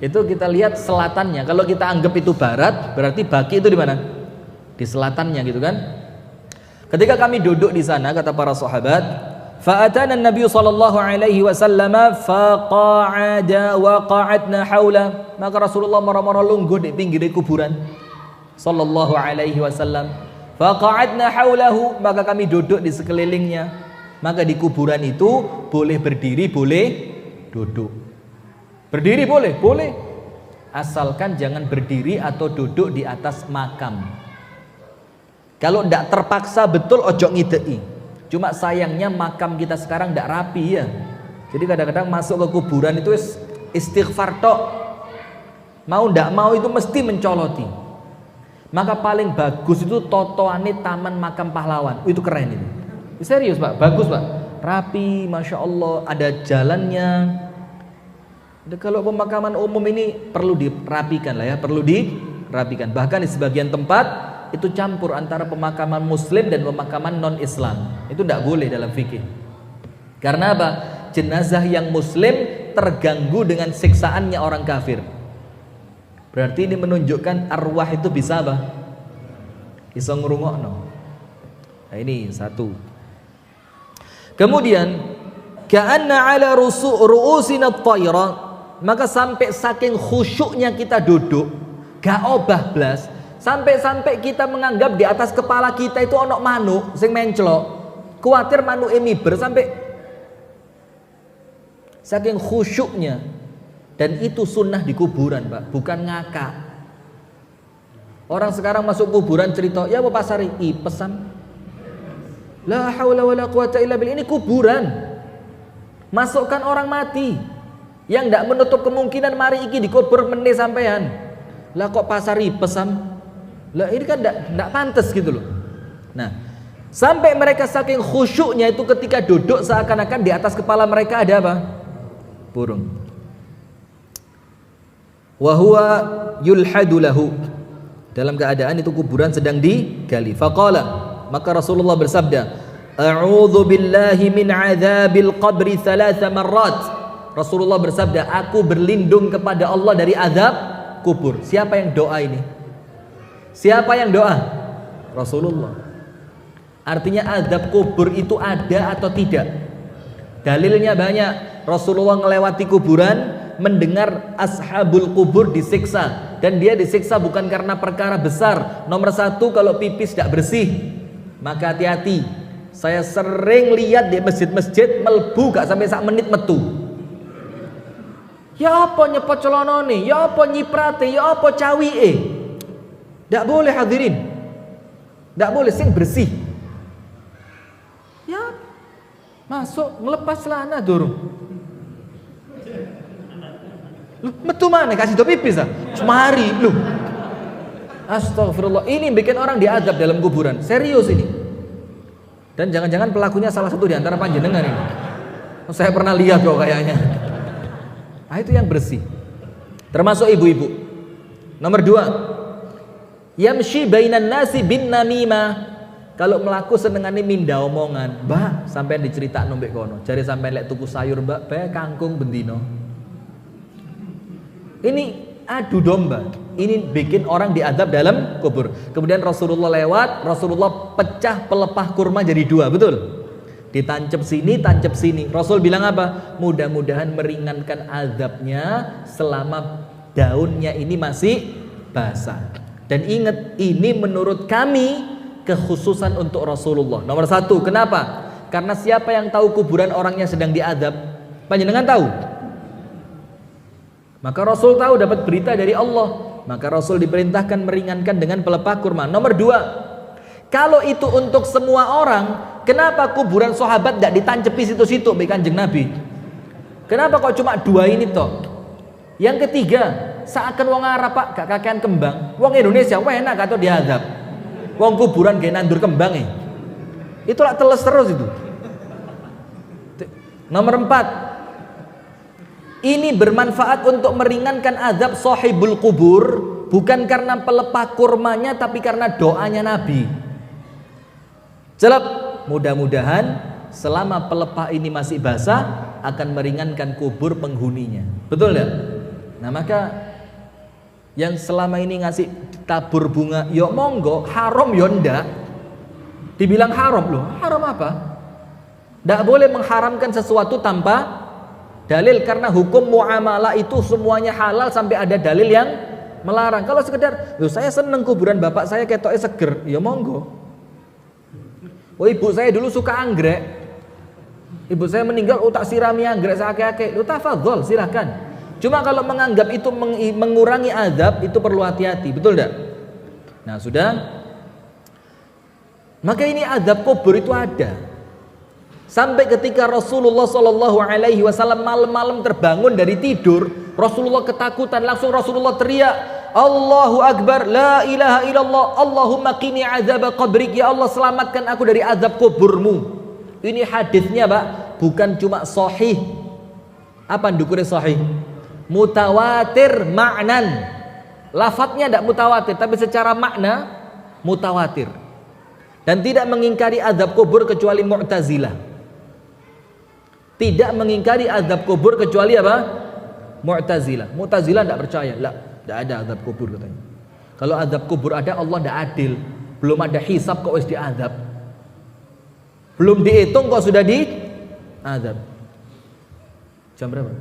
Itu kita lihat selatannya. Kalau kita anggap itu barat, berarti Baqi itu di mana? Di selatannya gitu kan. Ketika kami duduk di sana, kata para sahabat, fa'atana an-nabiy sallallahu alaihi wasallam faqa'ada wa qa'adna haula. Maka Rasulullah marah-marah lungguh di pinggir kuburan sallallahu alaihi wasallam. Faqa'adna haulahu, maka kami duduk di sekelilingnya. Maka di kuburan itu boleh berdiri, boleh duduk. Berdiri boleh, boleh. Asalkan jangan berdiri atau duduk di atas makam. Kalau tidak terpaksa betul ojo ngidei. Cuma sayangnya makam kita sekarang tidak rapi ya. Jadi kadang-kadang masuk ke kuburan itu istighfar tok. Mau tidak mau itu mesti mencoloti. Maka paling bagus itu totoane Taman Makam Pahlawan. Itu keren itu. Serius Pak, bagus Pak, rapi, Masya Allah, ada jalannya. Kalau pemakaman umum ini perlu dirapikan lah ya, perlu dirapikan. Bahkan di sebagian tempat itu campur antara pemakaman Muslim dan pemakaman non Islam. Itu tidak boleh dalam fikih. Karena apa? Jenazah yang Muslim terganggu dengan siksaannya orang kafir. Berarti ini menunjukkan arwah itu bisa apa? Bisa ngrungokno. Nah ini satu. Kemudian ka'anna ala ru'usina at-tayra, maka sampai saking khusyuknya kita duduk gak obah blas, sampai-sampai kita menganggap di atas kepala kita itu ono manuk sing menclok, kuatir manuk miber, sampai saking khusyuknya. Dan itu sunnah di kuburan Pak, bukan ngakak. Orang sekarang masuk kuburan cerita, ya mau pasari pesan. La haula wala quwata illa billah. Ini kuburan. Masukkan orang mati yang tidak menutup kemungkinan mari iki dikubur meneh sampean. Lah kok pasari pesam? Lah ini kan tidak pantas gitu loh. Nah, sampai mereka saking khusyuknya itu ketika duduk seakan-akan di atas kepala mereka ada apa? Burung. Wa huwa yulhadu lahu. Dalam keadaan itu kuburan sedang digali. Faqala, maka Rasulullah bersabda, a'udzu billahi min adzabil qabri 3 marrat. Rasulullah bersabda, aku berlindung kepada Allah dari azab kubur. Siapa yang doa ini? Siapa yang doa? Rasulullah. Artinya azab kubur itu ada atau tidak? Dalilnya banyak. Rasulullah melewati kuburan, mendengar ashabul kubur disiksa, dan dia disiksa bukan karena perkara besar. Nomor satu, kalau pipis tidak bersih, maka hati-hati. Saya sering lihat di masjid-masjid melbu gak sampai 1 menit metu. Ya apa nyepot celonone, ya apa nyiprate, ya apa cawike. Tidak boleh hadirin. Tidak boleh, sing bersih. Ya masuk ngelepas celana durung. Lu metu mana kasih do pipis ah? Cemari lu. Astagfirullah. Ini bikin orang diazab dalam kuburan. Serius ini. Dan jangan-jangan pelakunya salah satu di antara panjenengan ini. Saya pernah lihat kok kayaknya. Nah, itu yang bersih. Termasuk ibu-ibu. Nomor 2. Yamshi bainan nasi bin namimah. Kalau melaku senengane minda omongan, Mbak, sampai diceritakno mbek kono. Jare sampai lek tuku sayur, Mbak, bae kangkung bendino. Ini adu domba. Ini bikin orang diazab dalam kubur. Kemudian Rasulullah lewat, Rasulullah pecah pelepah kurma jadi 2, betul? Ditancap sini, tancap sini. Rasul bilang apa? Mudah-mudahan meringankan azabnya selama daunnya ini masih basah. Dan ingat, ini menurut kami kekhususan untuk Rasulullah. Nomor 1, kenapa? Karena siapa yang tahu kuburan orangnya sedang diazab? Panjenengan tahu? Maka Rasul tahu, dapat berita dari Allah. Maka Rasul diperintahkan meringankan dengan pelepah kurma. Nomor 2, kalau itu untuk semua orang, kenapa kuburan sahabat tidak ditancepi situ-situ be Kanjeng Nabi? Kenapa kok cuma 2 ini toh? Yang ketiga, seakan wong Arab Pak gak kakean kembang, wong Indonesia enak atau diadab. Wong kuburan gak nandur kembang itu lah teles terus itu. Nomor 4, ini bermanfaat untuk meringankan azab sahibul kubur, bukan karena pelepah kurmanya tapi karena doanya Nabi. Celep, mudah-mudahan selama pelepah ini masih basah akan meringankan kubur penghuninya. Betul ya? Nah maka yang selama ini ngasih tabur bunga, yo monggo, haram yo ndak. Dibilang haram loh, haram apa? Ndak boleh mengharamkan sesuatu tanpa dalil, karena hukum muamalah itu semuanya halal sampai ada dalil yang melarang. Kalau sekedar, loh saya seneng kuburan bapak saya ketoknya seger, ya monggo. Oh ibu saya dulu suka anggrek, ibu saya meninggal, tak sirami anggrek seake-ake, lu tafadhol silahkan. Cuma kalau menganggap itu mengurangi azab, itu perlu hati-hati, betul tidak? Nah sudah, maka ini azab kubur itu ada. Sampai ketika Rasulullah SAW malam-malam terbangun dari tidur, Rasulullah ketakutan, langsung Rasulullah teriak, Allahu Akbar, la ilaha illallah, Allahumma qini azab qabrik, ya Allah selamatkan aku dari azab kuburmu. Ini hadisnya Pak, bukan cuma sahih. Apa ndukurnya sahih? Mutawatir ma'nan. Lafadznya tidak mutawatir, tapi secara makna mutawatir. Dan tidak mengingkari azab kubur kecuali Mu'tazilah. Tidak mengingkari azab kubur kecuali apa? Mu'tazilah. Mu'tazilah tidak percaya. Tidak ada azab kubur katanya. Kalau azab kubur ada, Allah tidak adil. Belum ada hisab kok wis diazab. Belum dihitung kok sudah diazab. Jam berapa?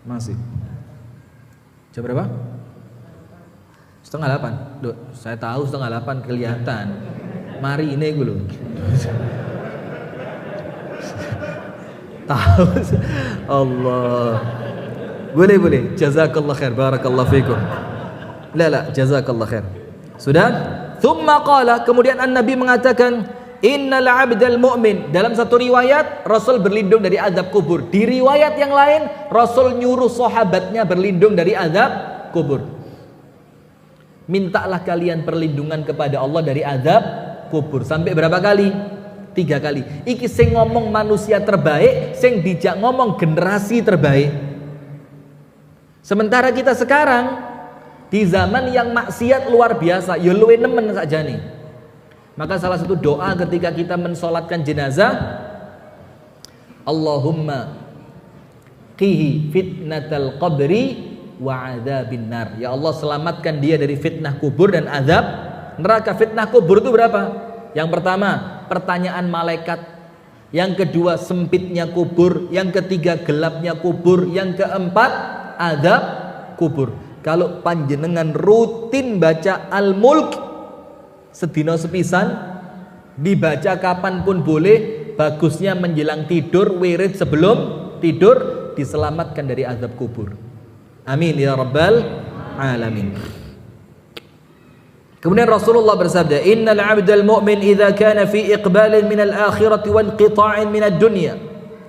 Masih. Jam berapa? 7:30. Duh, saya tahu 7:30 kelihatan. Mari ini gue loh. Tahu. Allah. Boleh. Jazakallah khair. Barakallah fikum. La, jazakallah khair. Sudah? Thumma qala, kemudian An-Nabi mengatakan, innal 'abdal mu'min. Dalam satu riwayat Rasul berlindung dari azab kubur. Di riwayat yang lain Rasul nyuruh sahabatnya berlindung dari azab kubur. Mintalah kalian perlindungan kepada Allah dari azab kubur. Sampai berapa kali? 3 kali. Iki sing ngomong manusia terbaik, sing dijak ngomong generasi terbaik. Sementara kita sekarang di zaman yang maksiat luar biasa, ya luwe nemen saja nih. Maka salah satu doa ketika kita mensolatkan jenazah, Allahumma qihi fitnatal qabri wa adzabin nar. Ya Allah selamatkan dia dari fitnah kubur dan azab neraka. Fitnah kubur itu berapa? Yang pertama, pertanyaan malaikat. Yang kedua, sempitnya kubur. Yang ketiga, gelapnya kubur. Yang keempat, azab kubur. Kalau panjenengan rutin baca Al-Mulk sedina sepisan, dibaca kapanpun boleh, bagusnya menjelang tidur, wirid sebelum tidur, diselamatkan dari azab kubur. Amin ya rabbal alamin. Kemudian Rasulullah bersabda, innal 'abdal mu'min idza kana fi iqbalin minal akhirati wa inqita'in minad dunya.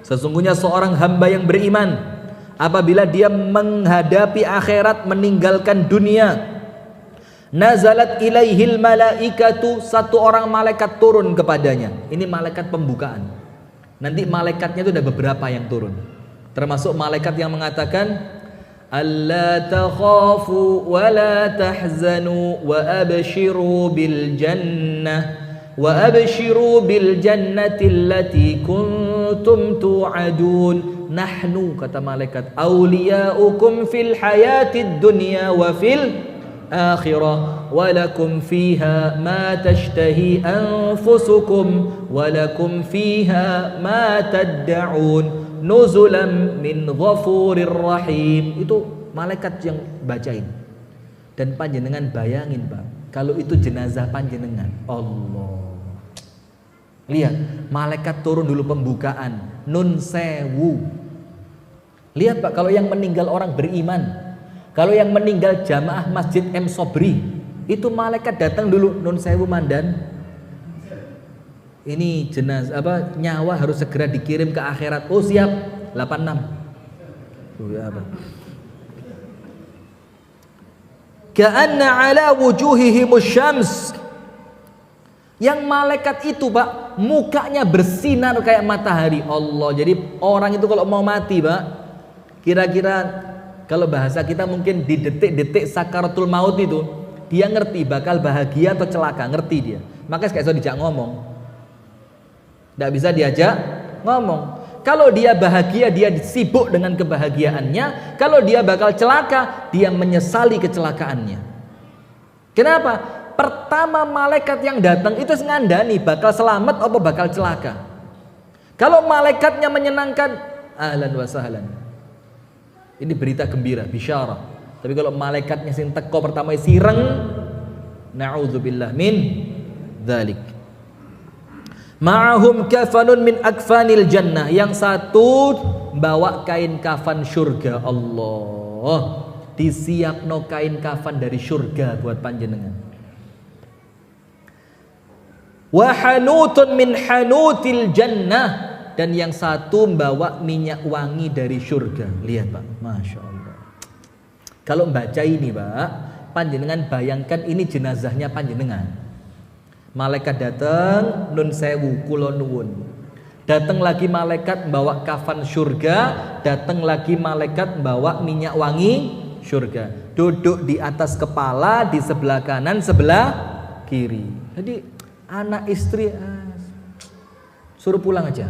Sesungguhnya seorang hamba yang beriman apabila dia menghadapi akhirat, meninggalkan dunia, nazalat ilaihil malaikatu, satu orang malaikat turun kepadanya. Ini malaikat pembukaan. Nanti malaikatnya itu ada beberapa yang turun. Termasuk malaikat yang mengatakan, alla takhafu wa la tahzanu wa abshiru bil jannati allati kuntum tu'adun. Nahnu, kata malaikat, awliyaukum fil hayatid dunya wa fil akhirah wa lakum fiha ma tashtahi anfusukum wa lakum fiha ma tad'un nuzulam min ghafurir rahim. Itu malaikat yang bacain. Dan panjenengan bayangin Pak, kalau itu jenazah panjenengan, Allah. Lihat, malaikat turun dulu pembukaan, nun sewu. Lihat Pak, kalau yang meninggal orang beriman, kalau yang meninggal jamaah Masjid M Sobri, itu malaikat datang dulu, nun sewu mandan. ini jenazah nyawa harus segera dikirim ke akhirat. Oh siap, 86. Oh ya apa? Ka'anna ala wujuhihimus syams. Yang malaikat itu Pak, mukanya bersinar kayak matahari. Allah. Jadi orang itu kalau mau mati Pak, kira-kira kalau bahasa kita mungkin di detik-detik sakaratul maut itu, dia ngerti bakal bahagia atau celaka, ngerti dia. Makanya kayak so dijak ngomong. Tidak bisa diajak ngomong. Kalau dia bahagia, dia sibuk dengan kebahagiaannya. Kalau dia bakal celaka, dia menyesali kecelakaannya. Kenapa? Pertama malaikat yang datang itu ngandani bakal selamat apa bakal celaka. Kalau malaikatnya menyenangkan, ahlan wa sahlan. Ini berita gembira, bisyarah. Tapi kalau malaikatnya sing teko pertama sireng, na'udzubillah min dzalik. Ma'ahum kafanun min akfanil jannah. Yang satu bawa kain kafan surga. Allah, disiapno kain kafan dari surga buat panjenengan. Wa hanutun min hanutil jannah. Dan yang satu bawa minyak wangi dari surga. Lihat Pak, Masya Allah. Kalau baca ini Pak, panjenengan bayangkan ini jenazahnya panjenengan. Malaikat datang, nun sewu kula nuwun. Datang lagi malaikat bawa kafan surga, datang lagi malaikat bawa minyak wangi surga. Duduk di atas kepala, di sebelah kanan, sebelah kiri. Jadi anak istri suruh pulang aja.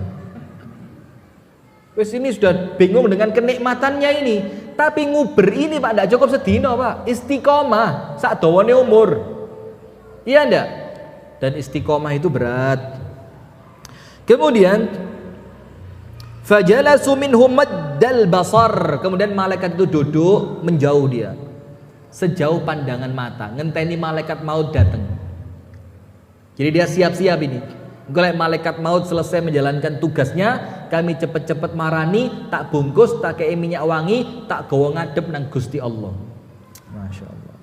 Wes ini sudah bingung dengan kenikmatannya ini. Tapi nguber ini Pak tidak cukup sedino Pak. Istiqomah sak dawane umur. Iya enggak? Dan istiqomah itu berat. Kemudian fajalasu minhum maddal basar. Kemudian malaikat itu duduk menjauh dia. Sejauh pandangan mata, ngenteni malaikat maut datang. Jadi dia siap-siap ini. Kalau malaikat maut selesai menjalankan tugasnya, kami cepet-cepet marani, tak bungkus, tak kei minyak wangi, tak gawa ngadep nang Gusti Allah. Masya Allah.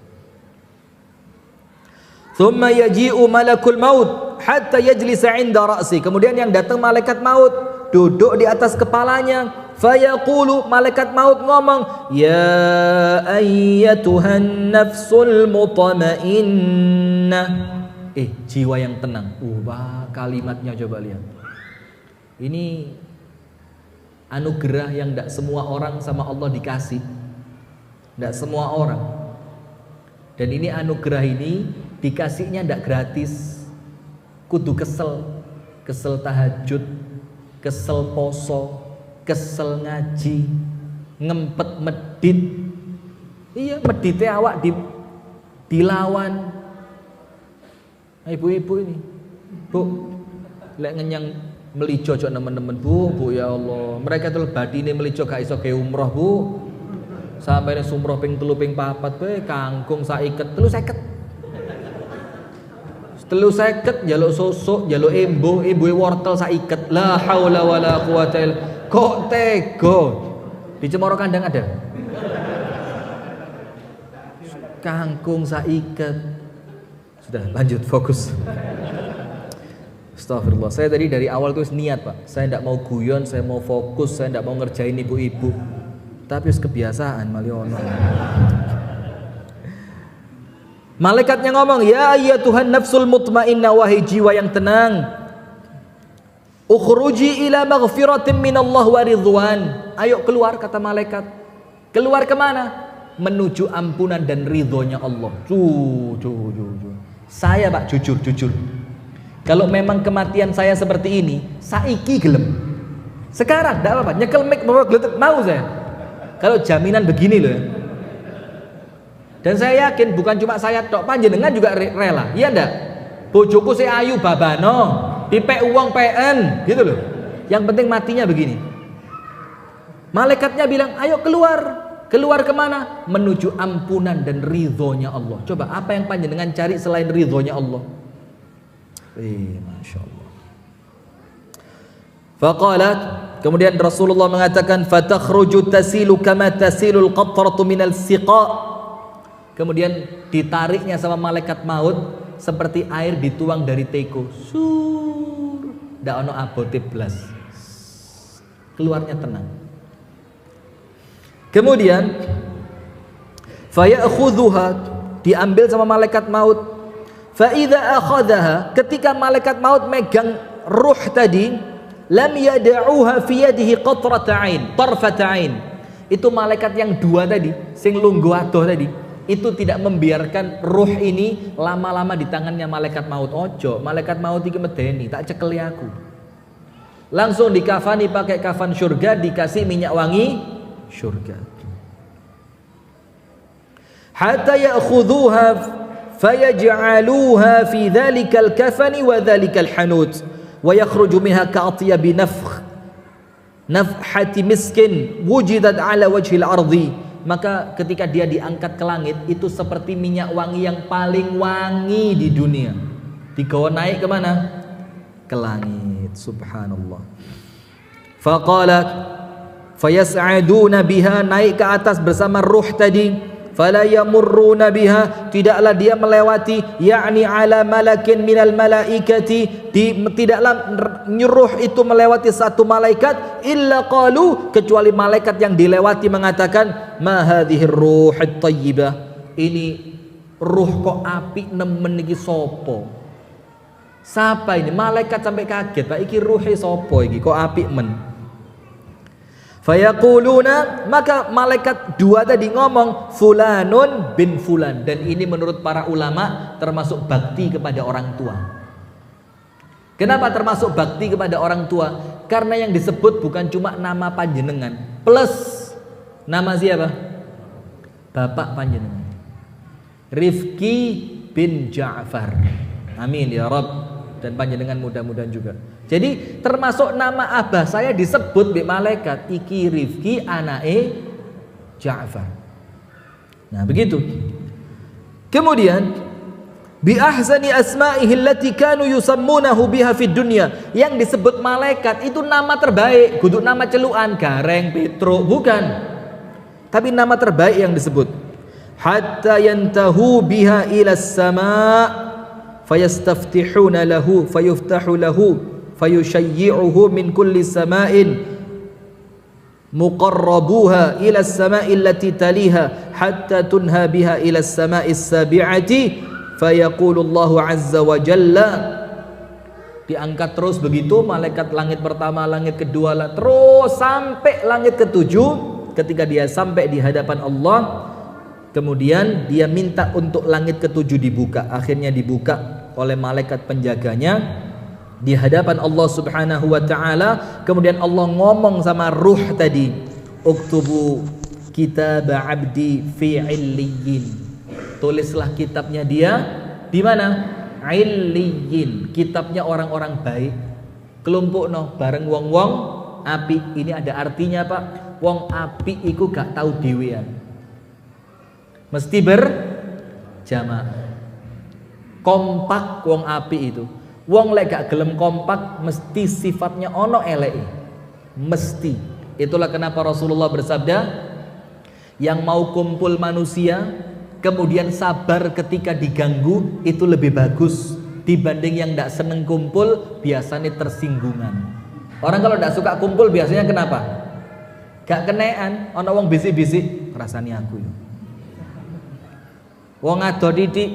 Thumma yaji'u malakul maut hatta yajlisa 'inda ra'si. Kemudian yang datang malaikat maut duduk di atas kepalanya. Fayaqulu, malaikat maut ngomong, ya ayyatuhan nafsul mutmainnah. Jiwa yang tenang. Wah, kalimatnya coba lihat. Ini anugerah yang tidak semua orang sama Allah dikasih. Tidak semua orang. Dan ini anugerah ini dikasihnya tidak gratis. Kudu kesel. Kesel tahajud, kesel poso, kesel ngaji, ngempet medit. Iya, meditnya awak dilawan. Ibu-ibu ini, Bu, lek ngenyang melijo cok teman-teman Bu ya Allah, mereka tuh badine melijo gak iso ge umroh Bu, sampai sumroh ping 3 ping 4 be kangkung saiket 350 jaluk sosok jaluk ibu wortel saiket, la haula wala quwata illa kok tego di Cemoro Kandang ada kangkung saiket. Sudah lanjut fokus. Astagfirullah. Saya tadi dari awal tuh niat Pak. Saya tidak mau guyon, saya mau fokus, saya tidak mau ngerjain ibu-ibu. Tapi kebiasaan maliono. Malaikatnya ngomong, ya Tuhan nafsul mutmainnah, wahai jiwa yang tenang. Ukhruji ila maghfiratin minallah wa ridwan. Ayo keluar kata malaikat. Keluar kemana? Menuju ampunan dan ridhonya Allah. Saya Pak jujur. Kalau memang kematian saya seperti ini, saiki gelem. Sekarang tidak apa-apa, nyekel mic bawa geletek mau saya. Kalau jaminan begini loh. Dan saya yakin bukan cuma saya tok, panjenengan juga rela. Iya ndak? Bojoku si ayu babano, dipek uang PN, gitu loh. Yang penting matinya begini. Malaikatnya bilang, ayo keluar. Keluar kemana? Menuju ampunan dan ridhonya Allah. Coba apa yang panjenengan cari selain ridhonya Allah? Masya Allah. Faqalat, kemudian Rasulullah mengatakan, fatakhruju tasilu kama tasilul qatratu minal siqa. Kemudian ditariknya sama malaikat maut seperti air dituang dari teko. ndak ono abote blas. Keluarnya tenang. Kemudian fayakhudhuha, diambil sama malaikat maut. Fa idza akhadhaha, ketika malaikat maut megang ruh tadi, lam yad'uha fi yadihi qatrata ain, tarfata ain. Itu malaikat yang dua tadi, sing lungguh adoh tadi, itu tidak membiarkan ruh ini lama-lama di tangannya malaikat maut. Ojo, malaikat maut iki medeni, tak cekeli aku. Langsung dikafani pakai kafan surga, dikasih minyak wangi surga. Hatta ya'khudhuha fayaj'aluha fi dhalikal kafani wa dhalikal hanut wa yakhruju minha ka'atyabi nafhati miskin wujidat ala wajhil ardi. Maka ketika dia diangkat ke langit, itu seperti minyak wangi yang paling wangi di dunia. Digawa naik ke mana? Ke langit. Subhanallah. Faqala fayas'aduna biha, naik ke atas bersama ruh tadi. Fala yamurruna biha, tidaklah dia melewati, yakni ala malakin minal malaikati, tidaklah nyuruh itu melewati satu malaikat, illa qalu, kecuali malaikat yang dilewati mengatakan, ma hadhihi ruhut thayyibah, ini ruh kok apik nemen iki sopo. Siapa ini? Malaikat sampai kaget, Pak, iki ruhe sopo iki kok apik men. Fayaquluna, maka malaikat dua tadi ngomong fulanun bin fulan, dan ini menurut para ulama termasuk bakti kepada orang tua. Kenapa termasuk bakti kepada orang tua? Karena yang disebut bukan cuma nama panjenengan plus nama siapa? Bapak panjenengan, Rifki bin Ja'far. Amin ya Rabb, dan panjenengan mudah-mudahan juga. Jadi termasuk nama abah saya disebut bi malaikat, iki Rifki anake Ja'far. Nah begitu. Kemudian bi ahsani asma'ihi allati kanu yusammunahu biha fid dunya, yang disebut malaikat itu nama terbaik, kudu nama celukan Gareng, Petro, bukan. Tapi nama terbaik yang disebut. Hatta yantahu biha ila as-sama' fayastaftihuna lahu fayuftahu lahu fayushayyi'uhu min kulli sama'in muqarrabuha ila as-sama'i allati taliha hatta tunha biha ila as-sama'i as-sabi'ati fayaqulu Allahu azza wa jalla. Diangkat terus begitu, malaikat langit pertama, langit kedua, terus sampai langit ketujuh. Ketika dia sampai di hadapan Allah, kemudian dia minta untuk langit ketujuh dibuka. Akhirnya dibuka oleh malaikat penjaganya di hadapan Allah Subhanahu wa taala. Kemudian Allah ngomong sama ruh tadi, uktubu kitab abdi fi illiyin, tulislah kitabnya dia di mana? Illiyin, kitabnya orang-orang baik. Kelompokno bareng wong-wong apik. Ini ada artinya, Pak. Wong apik iku gak tahu dhewean, mesti berjamaah, kompak. Wong apik itu wong lek gak gelem kompak mesti sifatnya ono eleke, mesti. Itulah kenapa Rasulullah bersabda, yang mau kumpul manusia kemudian sabar ketika diganggu itu lebih bagus dibanding yang gak seneng kumpul, biasanya tersinggungan. Orang kalau gak suka kumpul biasanya kenapa? Gak kenean, ono wong bisik-bisik, rasani aku ya. Wong ado titik,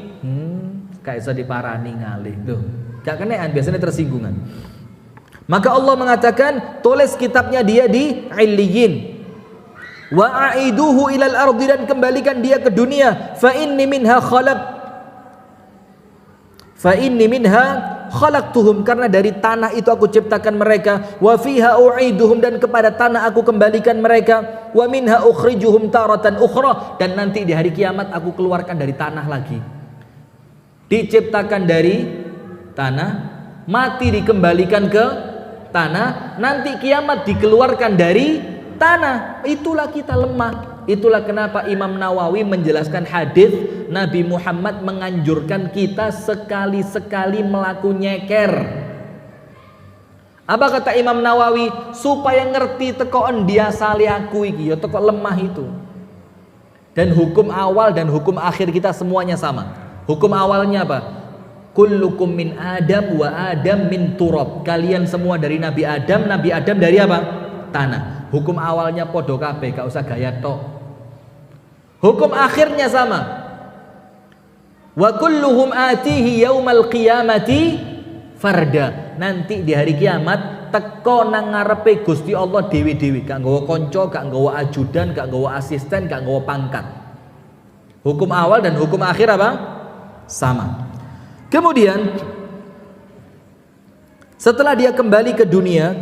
gak iso diparani ngalih tuh. Gak kenean, biasanya tersinggungan. Maka Allah mengatakan tulis kitabnya dia di illiyin. Wa aiduhu ilal ardi, dan kembalikan dia ke dunia. Fa inni minha khalaqtuhum, karena dari tanah itu aku ciptakan mereka. Wa fiha u'iduhum, dan kepada tanah aku kembalikan mereka. Wa minha ukhrijuhum taratan ukhra, dan nanti di hari kiamat aku keluarkan dari tanah lagi. Diciptakan dari tanah, mati dikembalikan ke tanah, nanti kiamat dikeluarkan dari tanah. Itulah kita lemah. Itulah kenapa Imam Nawawi menjelaskan hadis Nabi Muhammad menganjurkan kita sekali-sekali melakukan nyeker. Apa kata Imam Nawawi? Supaya ngerti tekoan dia sali aku iki ya teko lemah itu. Dan hukum awal dan hukum akhir kita semuanya sama. Hukum awalnya apa? kullukum min Adam wa Adam min turab. Kalian semua dari Nabi Adam dari apa? Tanah. Hukum awalnya podo kabeh, gak usah gaya tok. Hukum akhirnya sama. Wa kulluhum atihi yaumal qiyamati farda. Nanti di hari kiamat teko nang ngarepe Gusti Allah dewi-dewi, gak nggawa kanca, gak nggawa ajudan, gak nggawa asisten, gak nggawa pangkat. Hukum awal dan hukum akhir apa? Sama. Kemudian setelah dia kembali ke dunia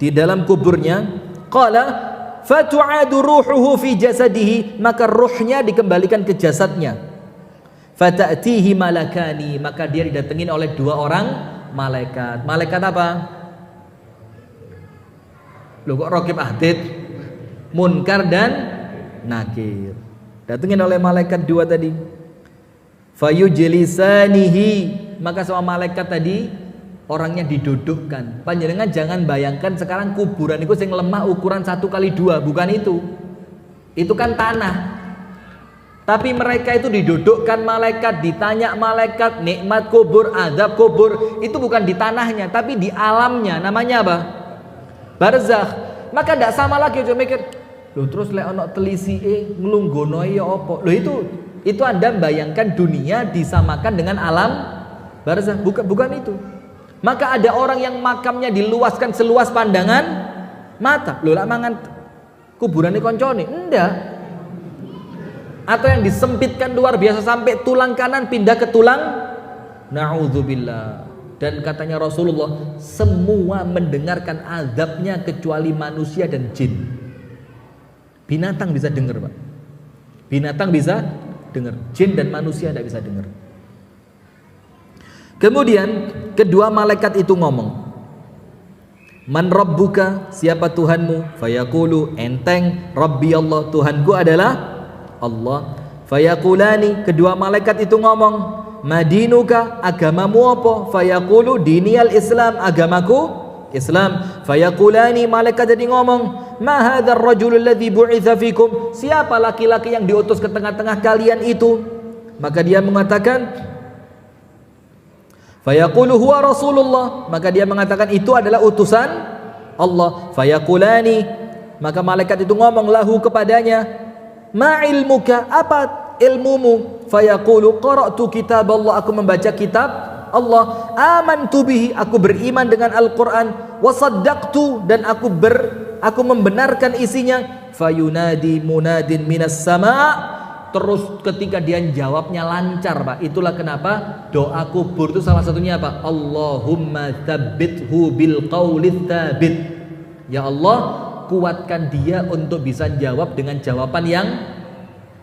di dalam kuburnya, qala fatu'adu ruhuhu fi jasadihi, maka ruhnya dikembalikan ke jasadnya. Fata'tihi malakani, maka dia didatengin oleh dua orang malaikat. Malaikat apa? Loh kok Raqib Atid? Munkar dan Nakir. Datengin oleh malaikat dua tadi. Fayujlisanihi, maka sama malaikat tadi orangnya didudukkan. Panjenengan jangan bayangkan sekarang kuburan itu sing lemah ukuran 1x2, bukan itu. Itu kan tanah. Tapi mereka itu didudukkan malaikat, ditanya malaikat nikmat kubur, azab kubur, itu bukan di tanahnya tapi di alamnya. Namanya apa? Barzakh. Maka tidak sama lagi cuma mikir, loh terus lek ono telisike nglunggono ya apa? Loh itu Anda bayangkan dunia disamakan dengan alam barzakh, bukan itu. Maka ada orang yang makamnya diluaskan seluas pandangan mata. Loh lak mangan kuburane koncone? Enggak. Atau yang disempitkan luar biasa sampai tulang kanan pindah ke tulang, na'udzubillah. Dan katanya Rasulullah, semua mendengarkan azabnya kecuali manusia dan jin. Binatang bisa dengar, Pak. Binatang bisa dengar, jin dan manusia tidak bisa dengar. Kemudian kedua malaikat itu ngomong, man rabbuka, siapa Tuhanmu? Fayaqulu, enteng, Rabbi Allah, Tuhanku adalah Allah. Fayaqulani, kedua malaikat itu ngomong, madinuka, agamamu apa? Fayaqulu diniyal Islam, agamaku Islam. Fayaqulani, malaikat jadi ngomong, ma hadzal rajulul ladzi bu'itsa fikum, siapa laki-laki yang diutus ke tengah-tengah kalian itu? Maka dia mengatakan, fayaqulu huwa Rasulullah, maka dia mengatakan itu adalah utusan Allah. Fayaqulani, maka malaikat itu ngomong lahu kepadanya, ma ilmuka, apa ilmumu? Fayaqulu qara'tu kitab Allah, aku membaca kitab Allah. Amantu bihi, aku beriman dengan Al-Quran. Wa saddaqtu, dan aku membenarkan isinya. Fayunadi munadin minas sama', terus ketika dia jawabnya lancar, Pak. Itulah kenapa doa kubur itu salah satunya apa? Allahumma tsabbithu bil qawli tsabit. Ya Allah, kuatkan dia untuk bisa jawab dengan jawaban yang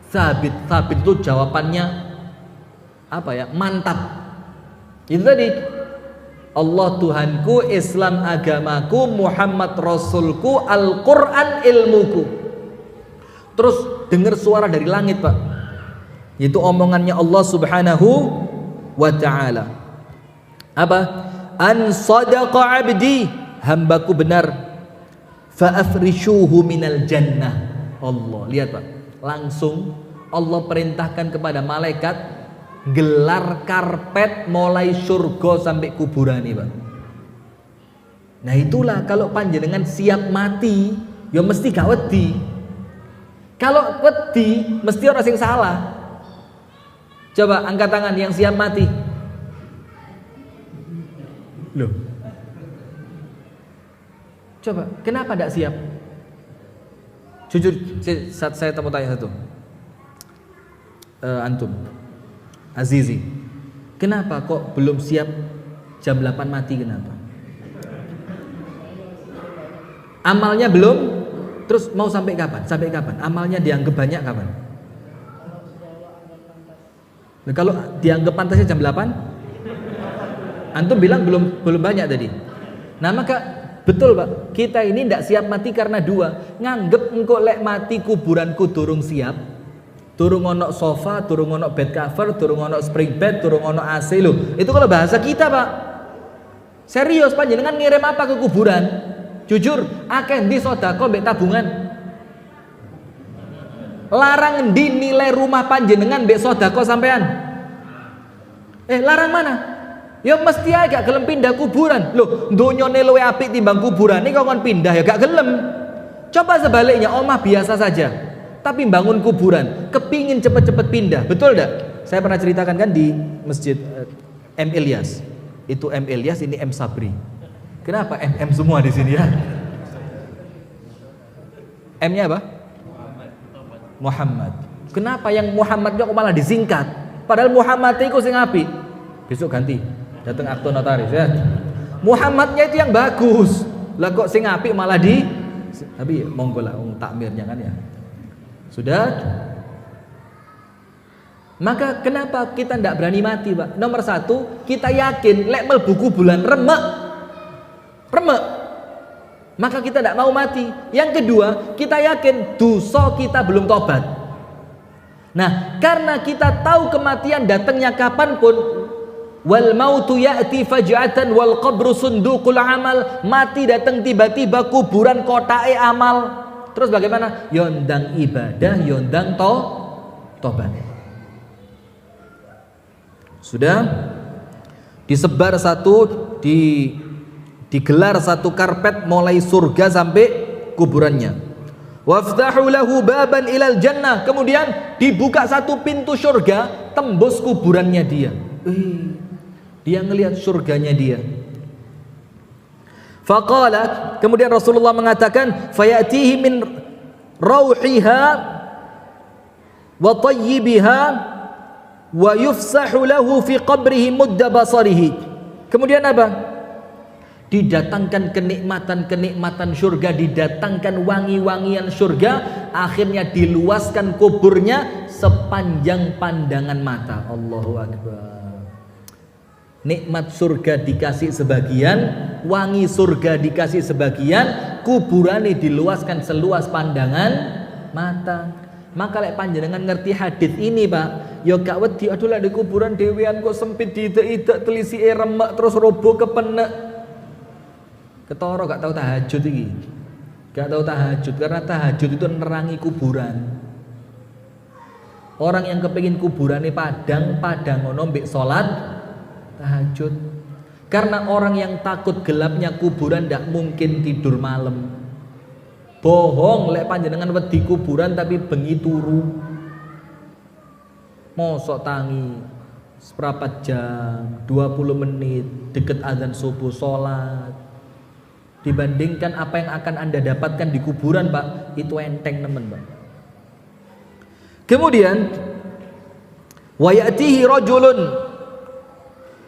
sabit. Sabit itu jawabannya apa ya? Mantap. Itu tadi. Allah Tuhanku, Islam agamaku, Muhammad Rasulku, Al-Quran ilmuku. Terus dengar suara dari langit, Pak. Itu omongannya Allah Subhanahu wa ta'ala. Apa? An sadaqa abdi, hambaku benar. Fa'afrishuhu minal jannah. Allah, lihat Pak, langsung Allah perintahkan kepada malaikat gelar karpet mulai surga sampai kuburan ini, Pak. Nah itulah kalau panjenengan siap mati, ya mesti gak wedi. Kalau wedi, mesti orang sing salah. Coba angkat tangan yang siap mati. Loh, coba, kenapa tidak siap? Jujur, saya mau tanya satu. Antum, Azizi, kenapa kok belum siap jam 8 mati, kenapa? Amalnya belum, terus mau sampai kapan? Sampai kapan? Amalnya dianggap banyak kapan? Nah, kalau dianggap pantasnya jam 8, antum bilang belum banyak tadi. Nah maka betul Pak, kita ini tidak siap mati karena dua. Nganggep engkau lek mati kuburanku durung siap, durung ono sofa, durung ono bed cover, durung ono spring bed, durung ono AC loh. Itu kalau bahasa kita Pak. Serius panjenengan ngirim apa ke kuburan? Jujur, akeh ndi sedekah mbek tabungan. Larang ndi nilai rumah panjenengan mbek sedekah sampean? Larang mana? Ya mesti ae gak gelem pindah kuburan. Loh, donyane luwih apik timbang kuburan iki kok kon pindah ya gak gelem. Coba sebaliknya, omah biasa saja, tapi bangun kuburan, kepingin cepet-cepet pindah, betul enggak? Saya pernah ceritakan kan di masjid M. Ilyas. Itu M. Ilyas, ini M. Sabri. Kenapa M semua di sini ya? M-nya apa? Muhammad. Kenapa yang Muhammadnya kok malah disingkat? Padahal Muhammad itu sing apik. Besok ganti. Datang akte notaris ya. Muhammadnya itu yang bagus. Lah kok sing apik malah di, tapi monggo lah takmirnya kan ya. Sudah. Maka kenapa kita tidak berani mati, Pak? Nomor satu, kita yakin lek mlebu kuburan remek. Maka kita tidak mau mati. Yang kedua, kita yakin dosa kita belum tobat. Nah, karena kita tahu kematian datangnya kapanpun, wal mautu ya'ti faj'atan wal qabru sunduqul amal, mati datang tiba-tiba, kuburan kotake amal. Terus bagaimana? Yondang ibadah, yondang tobat. Sudah disebar digelar satu karpet mulai surga sampai kuburannya. Waftahu lahu baban ilal jannah, kemudian dibuka satu pintu surga tembus kuburannya dia. Dia ngelihat surganya dia. Faqala, kemudian Rasulullah mengatakan, fayatihi min rauhiha wa tayyibiha wa yufsahu lahu fi qabrihi mudda basarihi. Kemudian apa? Didatangkan kenikmatan-kenikmatan surga, didatangkan wangi-wangian surga, akhirnya diluaskan kuburnya sepanjang pandangan mata. Allahu Akbar. Nikmat surga dikasih sebagian, wangi surga dikasih sebagian, kuburannya diluaskan seluas pandangan mata. Maka lek panjenengan ngerti hadis ini, Pak, ya gak wedi aduh lek di kuburan dhewean kok sempit diidak-idak telisike remek terus roboh kepenek. Ketara gak tahu tahajud iki. Gak tahu tahajud karena tahajud itu nerangi kuburan. Orang yang kepengin kuburane padang ngono mbek salat tahajud. Karena orang yang takut gelapnya kuburan ndak mungkin tidur malam. Bohong lek panjenengan wedi kuburan tapi bengi turu. Mosok tangi seperempat jam, 20 menit deket azan subuh salat. Dibandingkan apa yang akan Anda dapatkan di kuburan, Pak, itu enteng nemen, Pak. Kemudian wa ya'tihi rajulun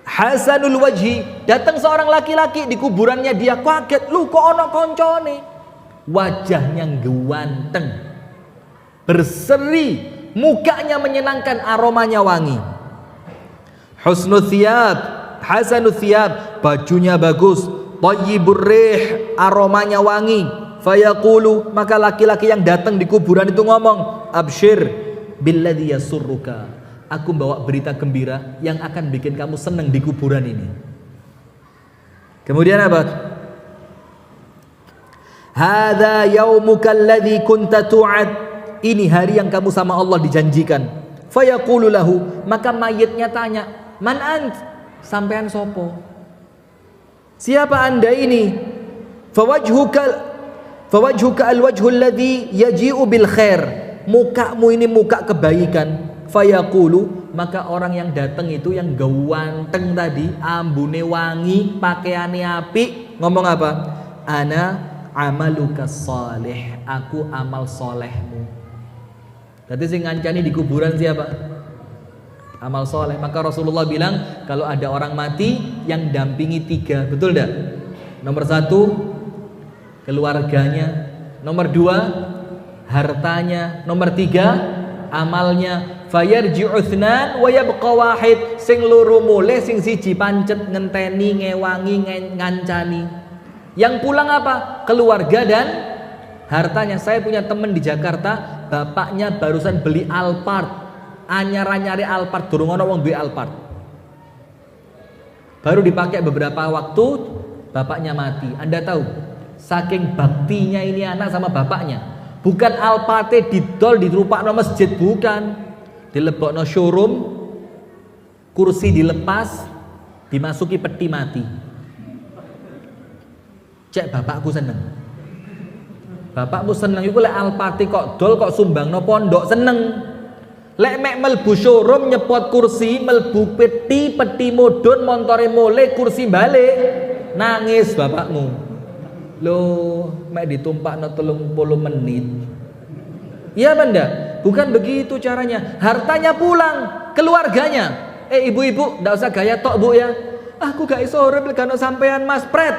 hasanul wajhi, datang seorang laki-laki di kuburannya, dia kaget, lu kok ana koncone, wajahnya ganteng, berseri, mukanya menyenangkan, aromanya wangi. Husnul thiyab, hasanul thiyab, bajunya bagus, thayyibur rih, aromanya wangi. Fayaqulu, maka laki-laki yang datang di kuburan itu ngomong, absyir billadzi yasurruka, aku bawa berita gembira yang akan bikin kamu senang di kuburan ini. Kemudian apa? Hadza yaumuka alladzi kunta tu'ad, ini hari yang kamu sama Allah dijanjikan. Fayaqulu lahu, maka mayitnya tanya, man ant, sampean sopo? Siapa anda ini? Fawajhuka alwajhul ladzi yaji'u bil khair, mukamu ini muka kebaikan. Fayaqulu, maka orang yang datang itu yang ganteng tadi, ambune wangi, pakaiane apik, ngomong apa? Ana amaluka salih, aku amal solehmu. Tadi sing ngancani di kuburan siapa? Amal soleh. Maka Rasulullah bilang kalau ada orang mati yang dampingi 3, betul enggak? Nomor 1 keluarganya, nomor 2 hartanya, nomor 3 amalnya. Fayarji'u tsnan wa yabqa wahid, sing loro mulih, sing siji pancet ngenteni, ngewangi, ngancani. Yang pulang apa? Keluarga dan hartanya. Saya punya teman di Jakarta, bapaknya barusan beli Alphard, anyar-anyari Alphard, durung ana wong duwe Alphard. Baru dipakai beberapa waktu, bapaknya mati. Anda tahu, saking baktinya ini anak sama bapaknya. Bukan Alphard didol dirupakno masjid, bukan. Dilebokno showroom, kursi dilepas, dimasuki peti mati. Cek bapakku seneng. Bapakmu seneng iku lek alpati kok dol kok sumbangno pondok seneng. Lek mek melbu showroom nyepot kursi, melbu peti mudhun montore mule kursi balik. Nangis bapakmu. Loh, mek ditumpakno 30 menit. Iya benda, bukan begitu caranya. Hartanya pulang, keluarganya. Ibu-ibu, ndak usah gaya tok bu ya. Aku gak iso urip lek ono sampean Mas Pret.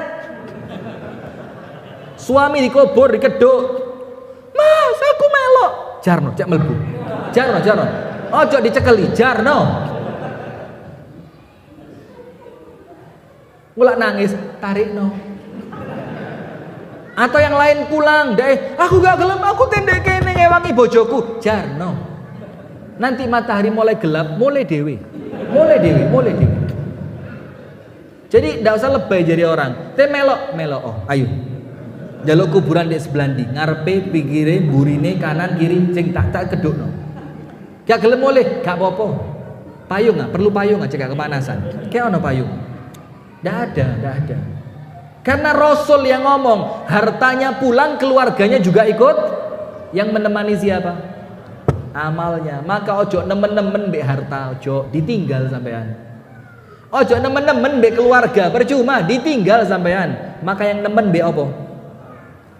Suami dikubur, dikeduk. Mas, aku melok. Jarno, cek melbu. Jarno. Ojo dicekeli, Jarno. Mulak nangis, tarikno. Atau yang lain pulang, deh, aku gak gelem, aku tendek kene ngewangi bojoku. Jarno. Nanti matahari mulai gelap, mulai dewe. Jadi ndak usah lebay jadi orang. Te melok, oh, ayo. Jaluk kuburan di sebelah ndi, ngarepe, pinggire, burine, kanan, kiri, sing tak kedukno. Gak gelem mulai, gak apa-apa. Payung nggak? Perlu payung nggak cegah kepanasan? Kayak ono payung. Ndak ada. Karena Rasul yang ngomong, hartanya pulang, keluarganya juga ikut. Yang menemani siapa? Amalnya. Maka ojo nemen-nemen mbek harta, ojo ditinggal sampean. Ojo nemen-nemen mbek keluarga, percuma ditinggal sampean. Maka yang nemen mbek apa?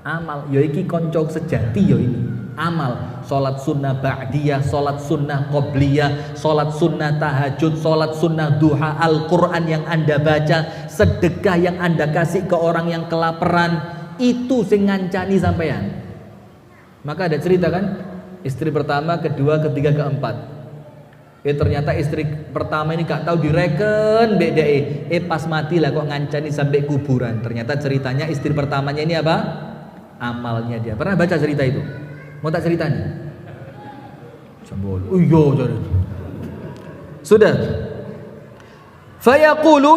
Amal. Yo iki konco sejati yo ini. Amal. Salat sunnah ba'diyah, salat sunnah qobliyah, salat sunnah tahajud, salat sunnah duha, Al-Qur'an yang Anda baca, sedekah yang Anda kasih ke orang yang kelaparan, itu sing ngancani sampean. Maka ada cerita kan? Istri pertama, kedua, ketiga, keempat. Ternyata istri pertama ini gak tahu direken BDE. Pas mati lah kok ngancani sampai kuburan. Ternyata ceritanya istri pertamanya ini apa? Amalnya dia. Pernah baca cerita itu? Mau tak ceritanya? Jambol. Iya, sudah. Fayaqulu,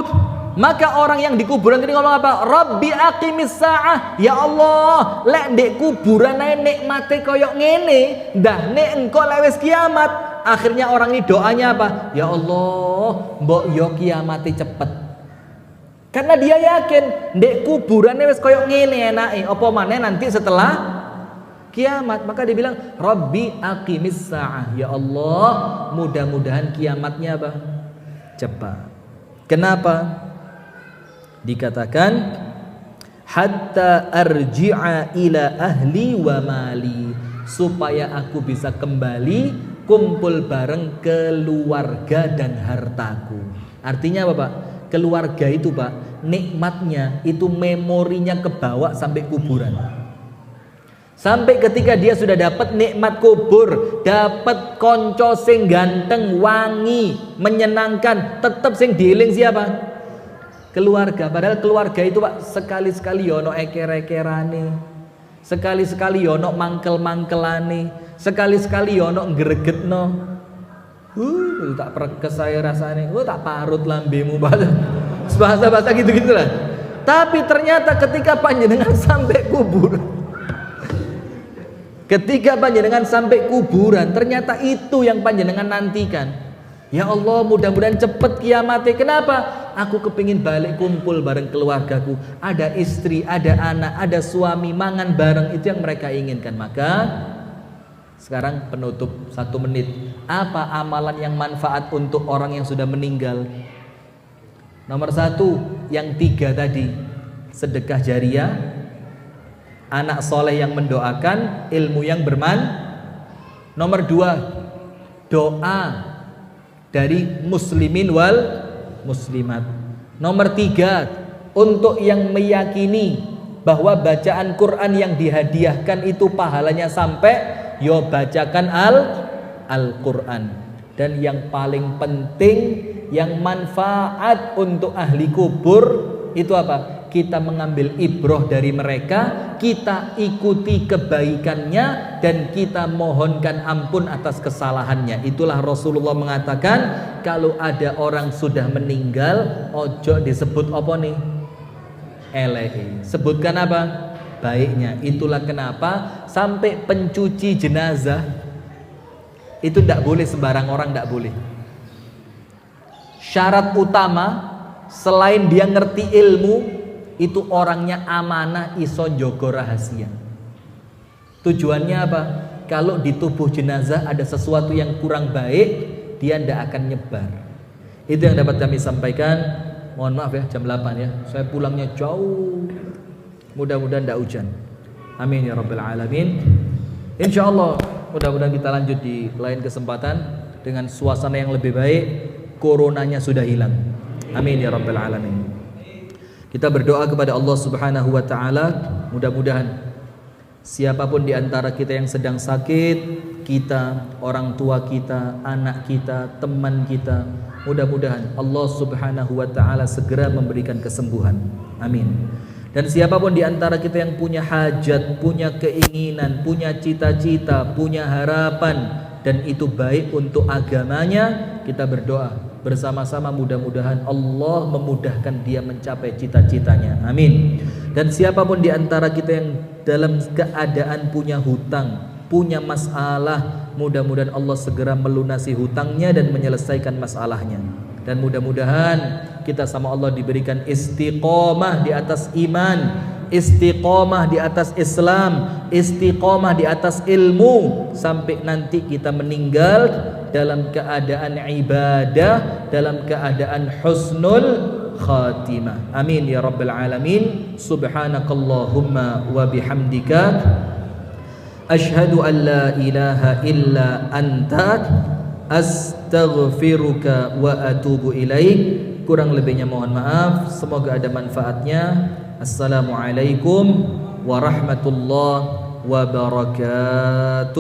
maka orang yang di kuburan tadi ngomong apa? Rabbi aqimis sa'ah. Ya Allah, lek ndek kuburan ae nikmate koyok ngene, ndah nek engko lek wis kiamat. Akhirnya orang ini doanya apa? Ya Allah, mbok yo kiamate cepet. Karena dia yakin ndek kuburane wis koyok ngene enake, apa maneh nanti setelah kiamat. Maka dia bilang Rabbi aqimis sa'ah. Ya Allah, mudah-mudahan kiamatnya apa? Cepat. Kenapa? Dikatakan hatta arji'a ila ahli wa mali, supaya aku bisa kembali kumpul bareng keluarga dan hartaku. Artinya apa Pak? Keluarga itu Pak, nikmatnya itu memorinya kebawa sampai kuburan. Sampai ketika dia sudah dapat nikmat kubur, dapat konco sing ganteng, wangi, menyenangkan, tetap sing dieling siapa? Keluarga. Padahal keluarga itu Pak, sekali-sekali yono eker-ekerane, sekali-sekali yono mangkel-mangkelane, sekali-sekali yono ngregetno. Tak perkes saya rasane. Tak parut lambemu bahasa-bahasa gitu-gitu lah. Tapi ternyata ketika panjenengan sampai kubur, ketika panjenengan sampai kuburan, ternyata itu yang panjenengan nantikan. Ya Allah, mudah-mudahan cepet kiamatnya. Kenapa? Aku kepingin balik kumpul bareng keluargaku. Ada istri, ada anak, ada suami, mangan bareng. Itu yang mereka inginkan. Maka sekarang penutup 1 menit. Apa amalan yang manfaat untuk orang yang sudah meninggal? Nomor 1, yang 3 tadi, sedekah jariah, anak soleh yang mendoakan, ilmu yang Nomor 2, doa dari muslimin wal muslimat. Nomor 3, untuk yang meyakini bahwa bacaan Quran yang dihadiahkan itu pahalanya sampai, yo bacakan Al-Quran. Dan yang paling penting, yang manfaat untuk ahli kubur itu apa? Kita mengambil ibroh dari mereka, kita ikuti kebaikannya, dan kita mohonkan ampun atas kesalahannya. Itulah Rasulullah mengatakan, kalau ada orang sudah meninggal, ojo disebut apa nih? Elehi. Sebutkan apa? Baiknya. Itulah kenapa sampai pencuci jenazah itu tidak boleh sembarang orang, tidak boleh. Syarat utama selain dia ngerti ilmu, itu orangnya amanah, iso njogo rahasia. Tujuannya apa? Kalau di tubuh jenazah ada sesuatu yang kurang baik, dia tidak akan nyebar. Itu yang dapat kami sampaikan. Mohon maaf ya, jam 8 ya, saya pulangnya jauh. Mudah-mudahan tidak hujan. Amin ya rabbal alamin. Insyaallah mudah-mudahan kita lanjut di lain kesempatan dengan suasana yang lebih baik. Coronanya sudah hilang. Amin ya rabbal alamin. Kita berdoa kepada Allah Subhanahu wa taala, mudah-mudahan siapapun di antara kita yang sedang sakit, kita, orang tua kita, anak kita, teman kita, mudah-mudahan Allah Subhanahu wa taala segera memberikan kesembuhan. Amin. Dan siapapun di antara kita yang punya hajat, punya keinginan, punya cita-cita, punya harapan, dan itu baik untuk agamanya, kita berdoa bersama-sama, mudah-mudahan Allah memudahkan dia mencapai cita-citanya. Amin. Dan siapapun di antara kita yang dalam keadaan punya hutang, punya masalah, mudah-mudahan Allah segera melunasi hutangnya dan menyelesaikan masalahnya. Dan mudah-mudahan kita sama Allah diberikan istiqomah di atas iman, istiqomah di atas Islam, istiqomah di atas ilmu, sampai nanti kita meninggal dalam keadaan ibadah, dalam keadaan husnul khatimah. Amin ya rabbal alamin. Subhanakallahumma wa bihamdika asyhadu an la ilaha illa anta astaghfiruka wa atubu ilaik. Kurang lebihnya mohon maaf. Semoga ada manfaatnya. Assalamualaikum warahmatullahi wabarakatuh.